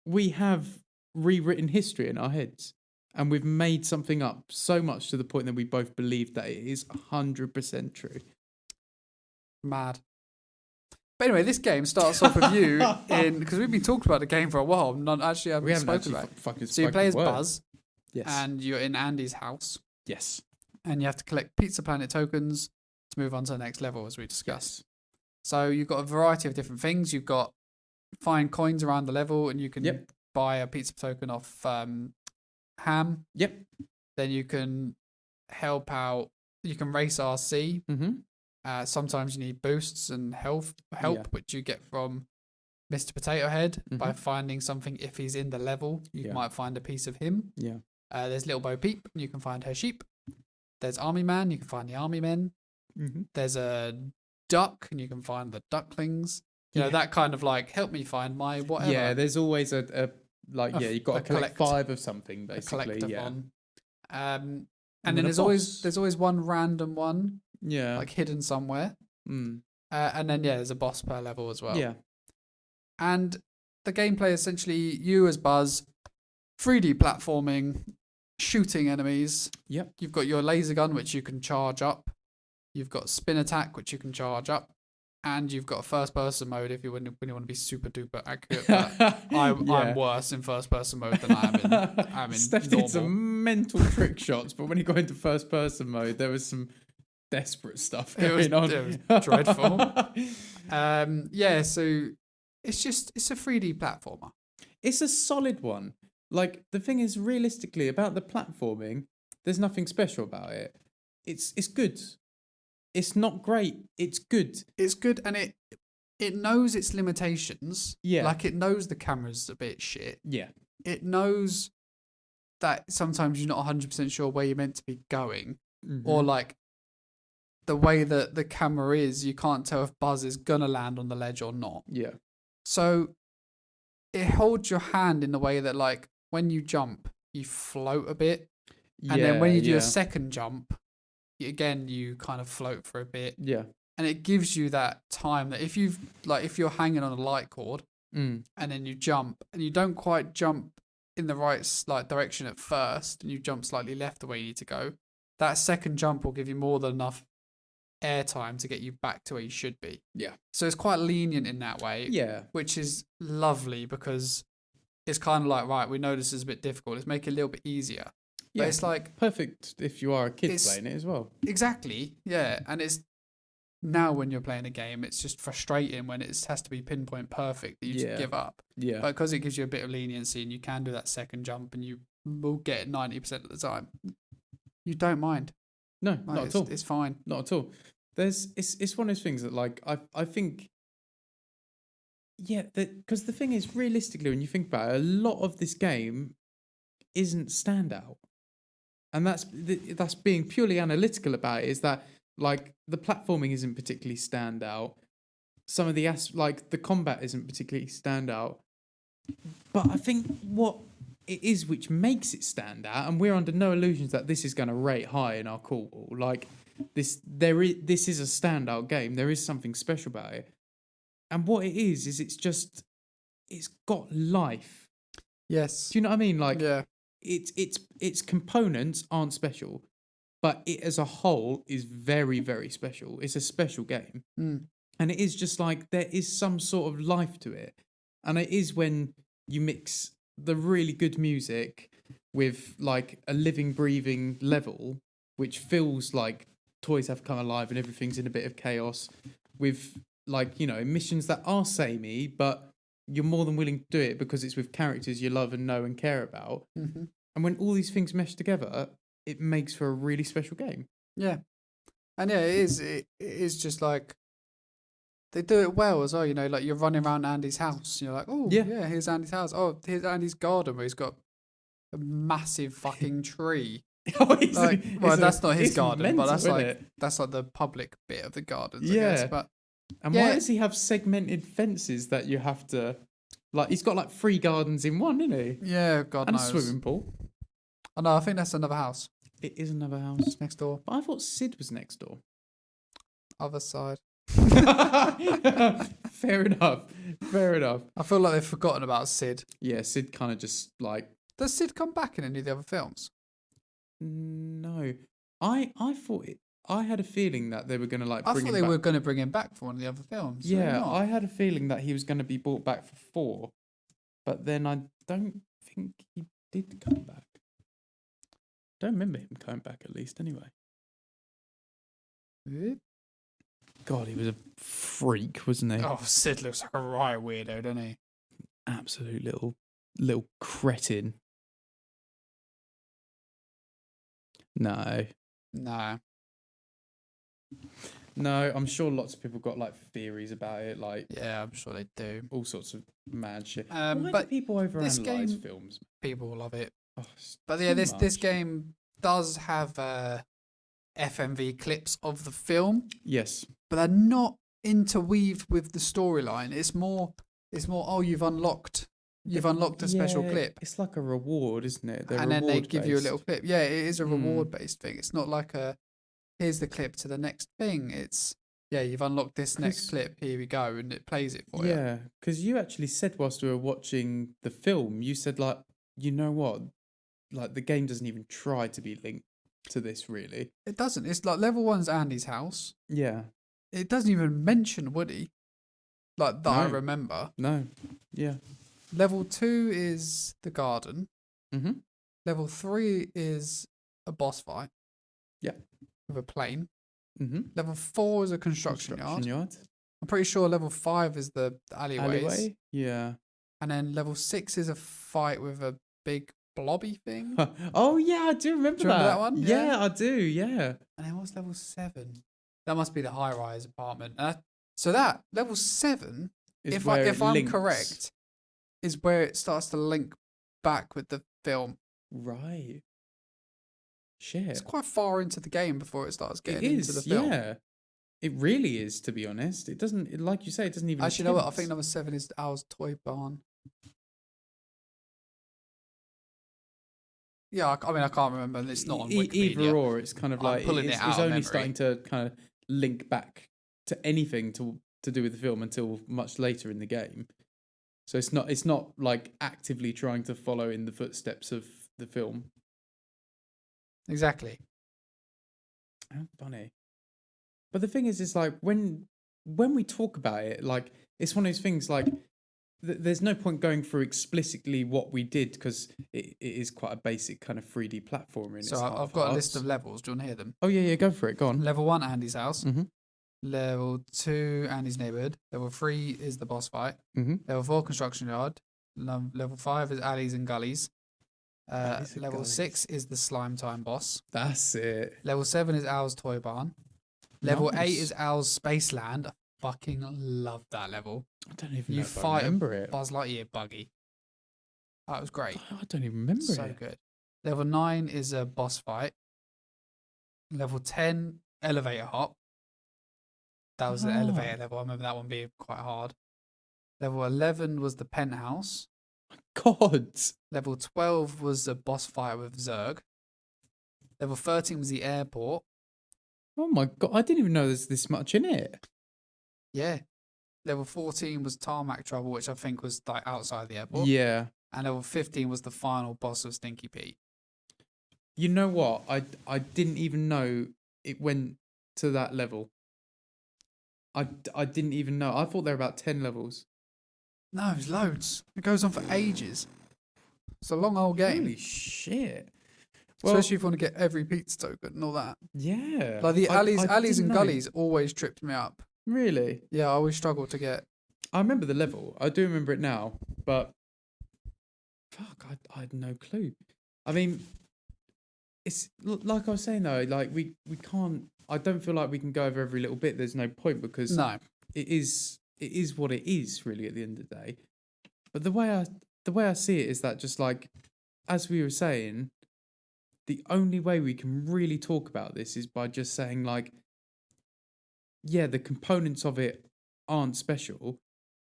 we have rewritten history in our heads, and we've made something up so much to the point that we both believe that it is 100% true. Mad. But anyway, this game starts off with you because we've been talking about the game for a while. We haven't spoken about it. So you play as Buzz. Yes. And you're in Andy's house. Yes. And you have to collect Pizza Planet tokens to move on to the next level, as we discussed. Yes. So you've got a variety of different things. You've got find coins around the level, and you can buy a pizza token off Ham. Yep. Then you can help out. You can race RC. Mm-hmm. Sometimes you need boosts and help, which you get from Mr. Potato Head by finding something. If he's in the level, you might find a piece of him. Yeah. There's Little Bo Peep, and you can find her sheep. There's Army Man, you can find the Army Men. Mm-hmm. There's a duck, and you can find the ducklings. You know, that kind of like, help me find my whatever. Yeah, there's always you've got to collect 5 of something, basically. One. And then there's always one random one. Yeah. Like hidden somewhere. Mm. And then, there's a boss per level as well. Yeah. And the gameplay is essentially you as Buzz, 3D platforming, shooting enemies. Yep. You've got your laser gun, which you can charge up. You've got spin attack, which you can charge up. And you've got a first person mode if when you want to be super duper accurate. But I'm worse in first person mode than I am in Steph normal. did some mental trick shots, but when he got into first person mode, there was some desperate stuff going on. It was dreadful. So it's a 3D platformer. It's a solid one. Like, the thing is, realistically, about the platforming, there's nothing special about it. It's good. It's not great. It's good. It's good, and it knows its limitations. Yeah. Like, it knows the camera's a bit shit. Yeah. It knows that sometimes you're not 100% sure where you're meant to be going. Mm-hmm. Or, like, the way that the camera is, you can't tell if Buzz is going to land on the ledge or not. Yeah. So it holds your hand in the way that, like, when you jump, you float a bit. And then when you do a second jump, again, you kind of float for a bit. Yeah. And it gives you that time that if you're hanging on a light cord and then you jump and you don't quite jump in the right direction at first and you jump slightly left the way you need to go, that second jump will give you more than enough airtime to get you back to where you should be. Yeah. So it's quite lenient in that way, Yeah. which is lovely because it's kind of like, right, we know this is a bit difficult. Let's make it a little bit easier. Yeah. But it's like perfect if you are a kid it's- playing it as well. exactly, yeah. And it's now when you're playing a game, it's just frustrating when it has to be pinpoint perfect that you just give up. Yeah. But because it gives you a bit of leniency and you can do that second jump and you will get it 90% of the time, you don't mind. No, Like, not at all. It's fine. Not at all. It's one of those things that like I think. Yeah, because the thing is, realistically, when you think about it, a lot of this game isn't standout, and that's being purely analytical about it. Is that like the platforming isn't particularly standout. Some of the like the combat isn't particularly standout. But I think what it is which makes it stand out, and we're under no illusions that this is going to rate high in our call. Like this is a standout game. There is something special about it. And what it is it's got life. Yes. Do you know what I mean? Like Yeah. its components aren't special, but it as a whole is very, very special. It's a special game. Mm. And it is just like there is some sort of life to it. And it is when you mix the really good music with like a living, breathing level, which feels like toys have come alive and everything's in a bit of chaos, with like, you know, missions that are samey, but you're more than willing to do it because it's with characters you love and know and care about. Mm-hmm. And when all these things mesh together, it makes for a really special game. Yeah. And yeah, it is just like they do it well as well, you know, like you're running around Andy's house and you're like, oh Yeah. yeah, here's Andy's house. Oh, here's Andy's garden where he's got a massive fucking tree. Like, well, that's not his garden, mental, but isn't that's like the public bit of the gardens, Yeah. I guess. But And yeah. why does he have segmented fences that you have to, like, he's got like 3 gardens in one, isn't he? yeah, God And knows. a swimming pool. Oh no, I think that's another house. It is another house. It's next door. But I thought Sid was next door. Other side. Fair enough. Fair enough. I feel like they've forgotten about Sid. Yeah, Sid kind of just like, Does Sid come back in any of the other films? no. I thought it, I had a feeling that they were going to like I bring thought him they back. were going to bring him back for one of the other films. So Yeah, not. I had a feeling that he was going to be brought back for 4, but then I don't think he did come back. Don't remember him coming back, at least, anyway. God, he was a freak, wasn't he? Oh, Sid looks like a right weirdo, doesn't he? Absolute little cretin. No, I'm sure lots of people got like theories about it, like Yeah, I'm sure they do. all sorts of mad shit. But Why do people overanalyze game- films? people will love it. Oh, it's But yeah, too this much. game does have FMV clips of the film, Yes. but they're not interweaved with the storyline. It's more. Oh, you've unlocked a special Yeah, clip, It's like a reward, isn't it? They're and then they give you a reward-based. little clip. Yeah, it is a Mm. reward-based thing. It's not like here's the clip to the next thing. It's you've unlocked this next 'Cause- clip. Here we go, and it plays it for you. Yeah, because you actually said whilst we were watching the film, you said like, you know what, like the game doesn't even try to be linked to this really. It doesn't. It's like level 1's Andy's house. Yeah. It doesn't even mention Woody, like that I No. remember. No. Yeah. Level 2 is the garden. Mm-hmm. Level 3 is a boss fight. Yeah. With a plane. Mm-hmm. Level 4 is a construction yard. yard. I'm pretty sure level 5 is the alleyways. Alleyway. Yeah. And then level 6 is a fight with a big blobby thing. Oh yeah, I do remember Do you remember that one? Yeah, Yeah. I do. Yeah. And then what's level 7? That must be the high-rise apartment. So that level 7, Is if where it I'm links. correct, is where it starts to link back with the film. Right. Shit. It's quite far into the game before it starts It getting into the is. film. Yeah. It really is, to be honest. It doesn't, like you say, it doesn't even. Actually, you know what? I attempt. think number 7 is Al's Toy Barn. Yeah, I mean, I can't remember. It's not on Wikipedia. Either or, it's kind of I'm like pulling it it's, out it's of only memory. starting to kind of link back to anything to do with the film until much later in the game. So it's not like actively trying to follow in the footsteps of the film. Exactly. How funny. But the thing is like when we talk about it, like it's one of those things like there's no point going through explicitly what we did because it is quite a basic kind of 3D platformer in its So heart I've of got a hearts. list of levels. Do you want to hear them? Oh yeah, go for it. Go on. Level 1, Andy's house. Mm-hmm. Level 2, Andy's neighborhood. Level 3 is the boss fight. Mm-hmm. Level 4, construction yard. Level 5 is alleys and gullies. Level 6 is the slime time boss. That's it. Level 7 is Owl's toy barn. Level 8 Nice. is Owl's Spaceland. I fucking love that level. I don't even You know if I fight remember a it. Buzz Lightyear buggy. That was great. I don't even remember So it. good. Level 9 is a boss fight. Level 10, elevator hop. That was the elevator level. I remember that one being quite hard. Level 11 was the penthouse. God. Level 12 was a boss fight with Zerg. Level 13 was the airport. Oh my God. I didn't even know there's this much in it. Yeah. Level 14 was tarmac trouble, which I think was like outside the airport. Yeah. And level 15 was the final boss of Stinky Pete. You know what? I didn't even know it went to that level. I didn't even know. I thought there were about 10 levels. No, it's loads. It goes on for ages. It's a long old game. Holy shit. Especially if you want to get every pizza token and all that. Yeah. Like the alleys and didn't know. gullies always tripped me up. Really? Yeah, I always struggled to get. I remember the level. I do remember it now, but fuck, I had no clue. I mean, it's like I was saying though, like we can't. I don't feel like we can go over every little bit. There's no point because No. it is what it is really at the end of the day. But the way I see it is that just like as we were saying, the only way we can really talk about this is by just saying like, yeah, the components of it aren't special.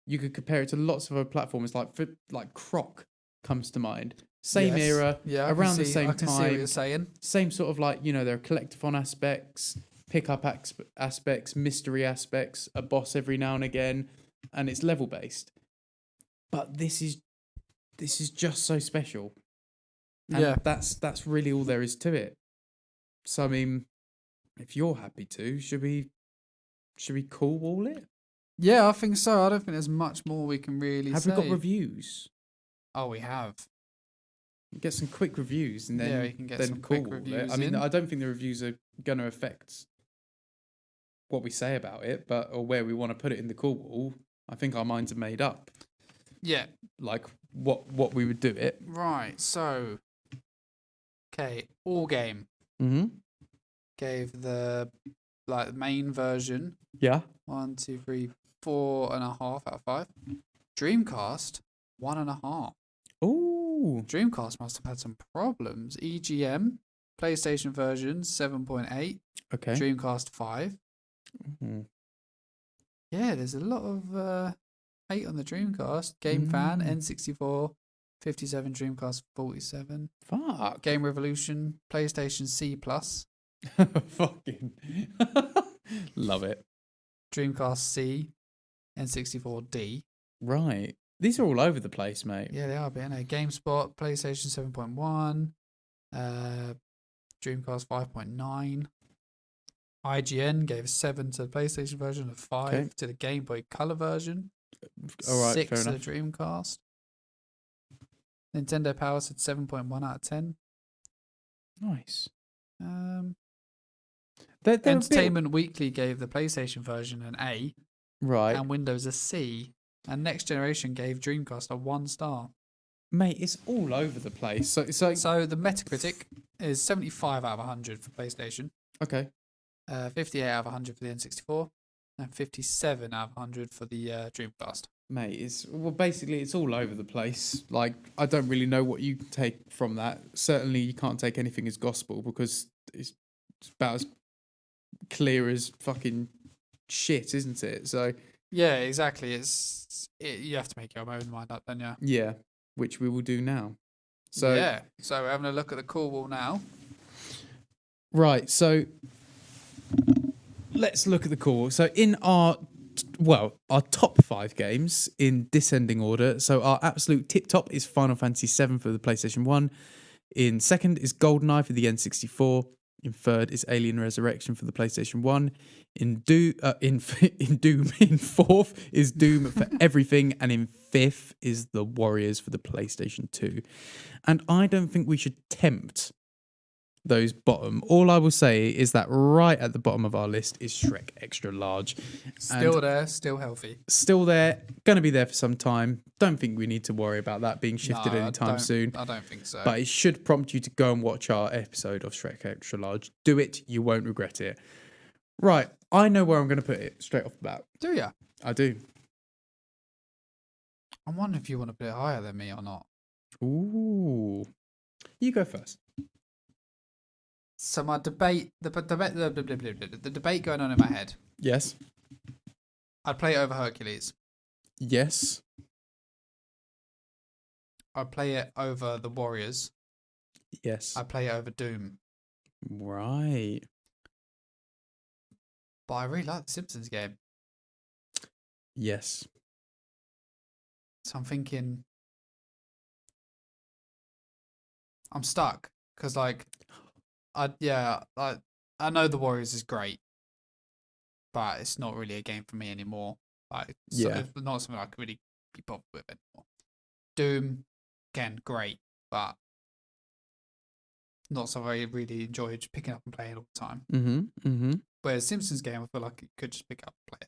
You could compare it to lots of other platforms, like Croc comes to mind. Same Yes. era, Yeah, around the same I can time. see what you're saying. Same sort of like, there are collectathon aspects, pickup aspects, mystery aspects, a boss every now and again, and it's level based. But this is just so special. And Yeah. that's really all there is to it. So I mean, if you're happy to, should we cool wall it? Yeah, I think so. I don't think there's much more we can really Have say. we got reviews? Oh, we have. Get some quick reviews and then Yeah, we can get then some cool quick wall it. reviews I mean, in. I don't think the reviews are going to affect what we say about it, or where we want to put it in the cool wall. I think our minds are made up. Yeah. Like what we would do it. Right. So, okay, All Game Mm-hmm. gave the main version Yeah. 1, 2, 3, 4.5 out of 5. Dreamcast 1.5. Ooh. Dreamcast must have had some problems. EGM PlayStation version 7.8. Okay. Dreamcast 5. Mhm. Yeah, there's a lot of hate on the Dreamcast. Game Fan N64 57. Dreamcast 47. Fuck. Game Revolution PlayStation C plus. Fucking. Love it. Dreamcast C N64 D. Right. These are all over the place, mate. Yeah, they are. But GameSpot PlayStation 7.1. Dreamcast 5.9. IGN gave a 7 to the PlayStation version, a 5 to the Game Boy Color version, All right, 6 fair to the enough. Dreamcast. Nintendo Power said 7.1 out of 10. Nice. Entertainment Weekly gave the PlayStation version an A, Right. and Windows a C, and Next Generation gave Dreamcast a 1 star. Mate, it's all over the place. So the Metacritic is 75 out of 100 for PlayStation, okay. 58 out of 100 for the N64, and 57 out of 100 for the Dreamcast. Mate, basically it's all over the place. Like, I don't really know what you can take from that. Certainly you can't take anything as gospel because it's about as clear as fucking shit, isn't it? So Yeah, exactly. You have to make your own mind up, don't you? yeah, which we will do now. So yeah. So we're having a look at the cool wall now. right, so let's look at the cool wall. So in our top 5 games in descending order. So our absolute tip top is Final Fantasy VII for the PlayStation 1. In second is GoldenEye for the N64. In third is Alien Resurrection for the PlayStation 1. In Doom, in fourth is Doom for everything, and in fifth is The Warriors for the PlayStation 2. And I don't think we should tempt those bottom. All I will say is that right at the bottom of our list is Shrek Extra Large. Still there, still healthy. Still there, going to be there for some time. Don't think we need to worry about that being shifted anytime soon. I don't think so. But it should prompt you to go and watch our episode of Shrek Extra Large. Do it, you won't regret it. Right, I know where I'm going to put it straight off the bat. Do you? I do. I'm wondering if you want to put it higher than me or not. Ooh. You go first. So my debate, the debate going on in my head. Yes. I'd play it over Hercules. Yes. I'd play it over The Warriors. Yes. I'd play it over Doom. Right. But I really like the Simpsons game. Yes. So I'm thinking... I'm stuck. Because, like... I know The Warriors is great, but it's not really a game for me anymore. Like, it's not something I could really be bothered with anymore. Doom, again, great, but not something I really enjoy just picking up and playing all the time. Mm-hmm. Mm-hmm. Whereas Simpsons game, I feel like you could just pick up and play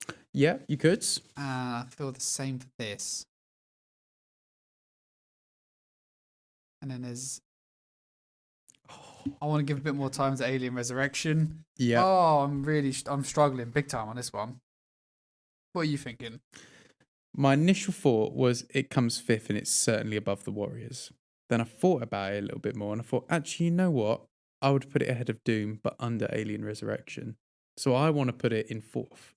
it. Yeah, you could. And I feel the same for this. And then there's... I want to give a bit more time to Alien Resurrection. Yeah. Oh, I'm struggling big time on this one. What are you thinking? My initial thought was it comes fifth and it's certainly above The Warriors. Then I thought about it a little bit more and I thought, actually, you know what? I would put it ahead of Doom, but under Alien Resurrection. So I want to put it in fourth.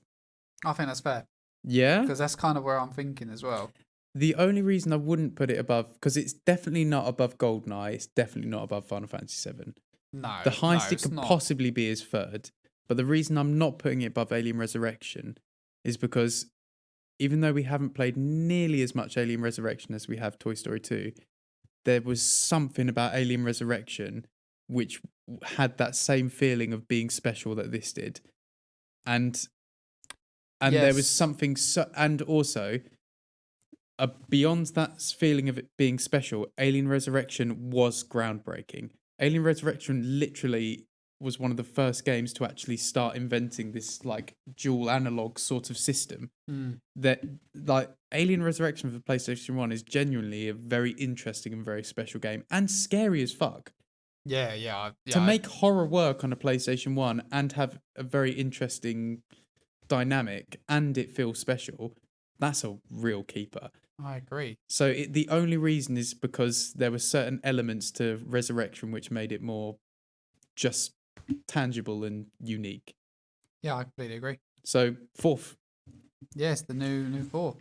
I think that's fair. Yeah? Because that's kind of where I'm thinking as well. The only reason I wouldn't put it above, because it's definitely not above GoldenEye, it's definitely not above Final Fantasy VII. No. The highest it could not. possibly be is third. But the reason I'm not putting it above Alien Resurrection is because even though we haven't played nearly as much Alien Resurrection as we have Toy Story 2, there was something about Alien Resurrection which had that same feeling of being special that this did. And yes. There was something... and also... beyond that feeling of it being special, Alien Resurrection was groundbreaking. Alien Resurrection literally was one of the first games to actually start inventing this like dual analog sort of system. That like Alien Resurrection for PlayStation 1 is genuinely a very interesting and very special game and scary as fuck. Yeah. To make horror work on a PlayStation 1 and have a very interesting dynamic and it feels special, that's a real keeper. I agree. So the only reason is because there were certain elements to Resurrection which made it more just tangible and unique. Yeah, I completely agree. So fourth. Yes, the new four.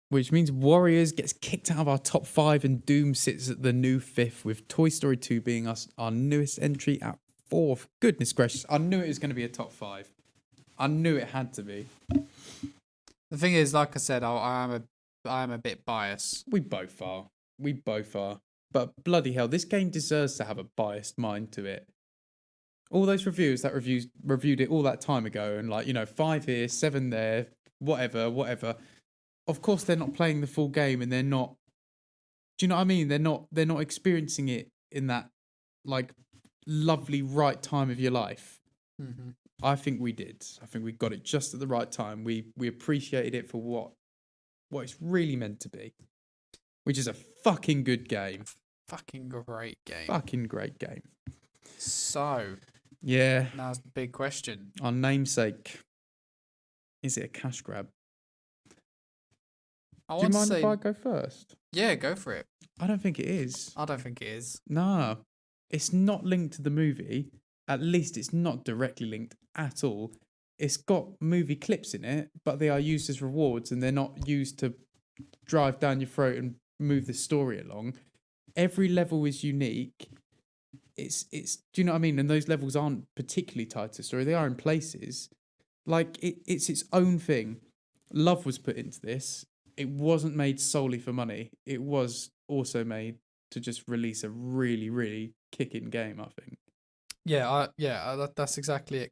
Which means Warriors gets kicked out of our top 5 and Doom sits at the new 5th, with Toy Story 2 being our newest entry at 4th. Goodness gracious, I knew it was going to be a top 5. I knew it had to be. The thing is, like I said, I am a bit biased. We both are. But bloody hell, this game deserves to have a biased mind to it. All those reviewers that reviewed it all that time ago and 5 here, 7 there, whatever. Of course they're not playing the full game and they're not... Do you know what I mean? They're not experiencing it in that lovely right time of your life. Mm-hmm. I think we did. I think we got it just at the right time. We appreciated it for what it's really meant to be, which is a fucking good game. Fucking great game. Fucking great game. So, yeah. Now's the big question. Our namesake. Is it a cash grab? Do you mind if I go first? Yeah, go for it. I don't think it is. I don't think it is. No. It's not linked to the movie. At least it's not directly linked at all. It's got movie clips in it, but they are used as rewards and they're not used to drive down your throat and move the story along. Every level is unique. It's do you know what I mean? And those levels aren't particularly tied to the story. They are in places. It's its own thing. Love was put into this. It wasn't made solely for money. It was also made to just release a really, really kicking game, I think. That's exactly it.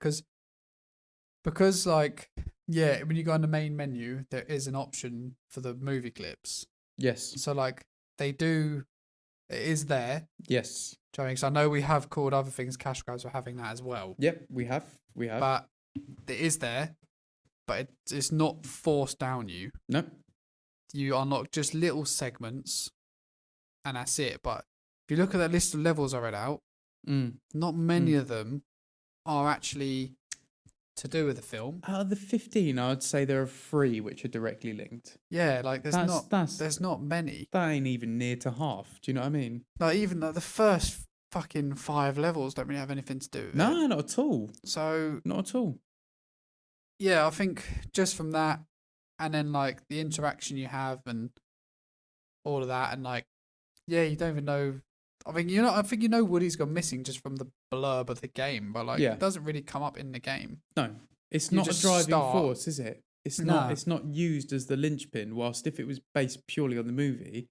Because like, yeah, when you go on the main menu, there is an option for the movie clips. Yes. So like it is there. Yes. Do you know what I mean? 'Cause I know we have called other things cash grabs for having that as well. Yep, we have. But it is there, but it's not forced down you. No. You unlock just little segments, and that's it. But if you look at that list of levels I read out, not many of them are actually to do with the film. Out of the 15, I would say there are 3 which are directly linked. Yeah, like there's not many. That ain't even near to half. Do you know what I mean? Like even the first fucking 5 levels don't really have anything to do with it. No, not at all. So Not at all. yeah, I think just from that, and then like the interaction you have and all of that, and like, yeah, you don't even know. I think you know Woody's gone missing just from the blurb of the game, but like it doesn't really come up in the game. No, it's You not a just driving start- force, is it? It's No. not. It's not used as the linchpin. Whilst if it was based purely on the movie,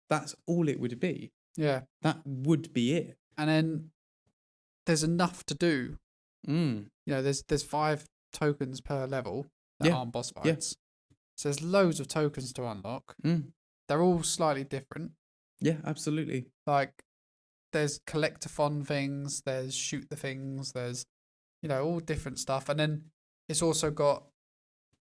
that's all it would be. Yeah, That would be it. and then there's enough to do. You know, there's 5 tokens per level that aren't boss Yeah. fights. So there's loads of tokens to unlock. They're all slightly different. Yeah, absolutely. Like there's collectathon things, there's shoot the things, there's all different stuff, and then it's also got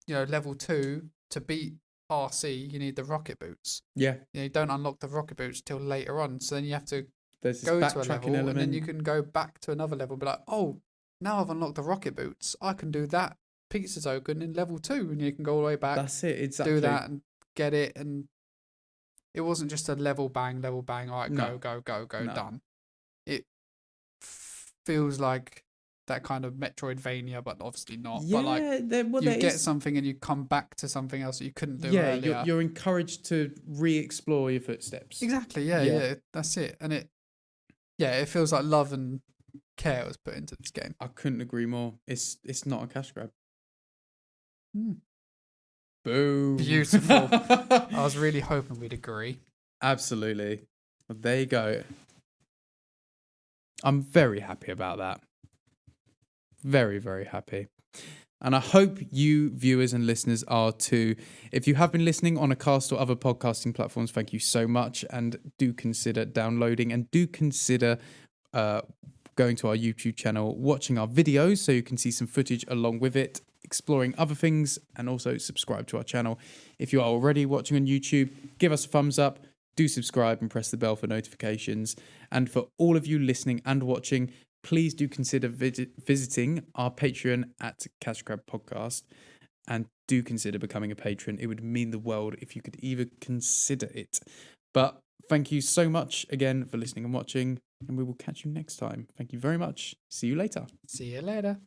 level 2 to beat RC. You need the rocket boots. Yeah, You don't unlock the rocket boots till later on, so then you have to there's this go to a backtracking level, element. and then you can go back to another level. Be like, oh, now I've unlocked the rocket boots. I can do that pizza token in level 2, and you can go all the way back. That's it. Exactly. Do that and get it, and it wasn't just a level bang. All right, No. go, No. done. It feels like that kind of Metroidvania, but obviously not. Yeah, but like you there get is- something and you come back to something else that you couldn't do Yeah, earlier. you're encouraged to re-explore your footsteps. Exactly. Yeah. Yeah, that's it. And it feels like love and care was put into this game. I couldn't agree more. It's not a cash grab. Mm. Boom. Beautiful. I was really hoping we'd agree. Absolutely. Well, there you go. I'm very happy about that. Very, very happy. And I hope you viewers and listeners are too. If you have been listening on Acast or other podcasting platforms, thank you so much. And do consider downloading and do consider going to our YouTube channel, watching our videos so you can see some footage along with it, exploring other things, and also subscribe to our channel. If you are already watching on YouTube, give us a thumbs up, do subscribe and press the bell for notifications. And for all of you listening and watching, please do consider visiting our Patreon at Cash Grab Podcast, and do consider becoming a patron. It would mean the world if you could even consider it. But thank you so much again for listening and watching, and we will catch you next time. Thank you very much. See you later. See you later.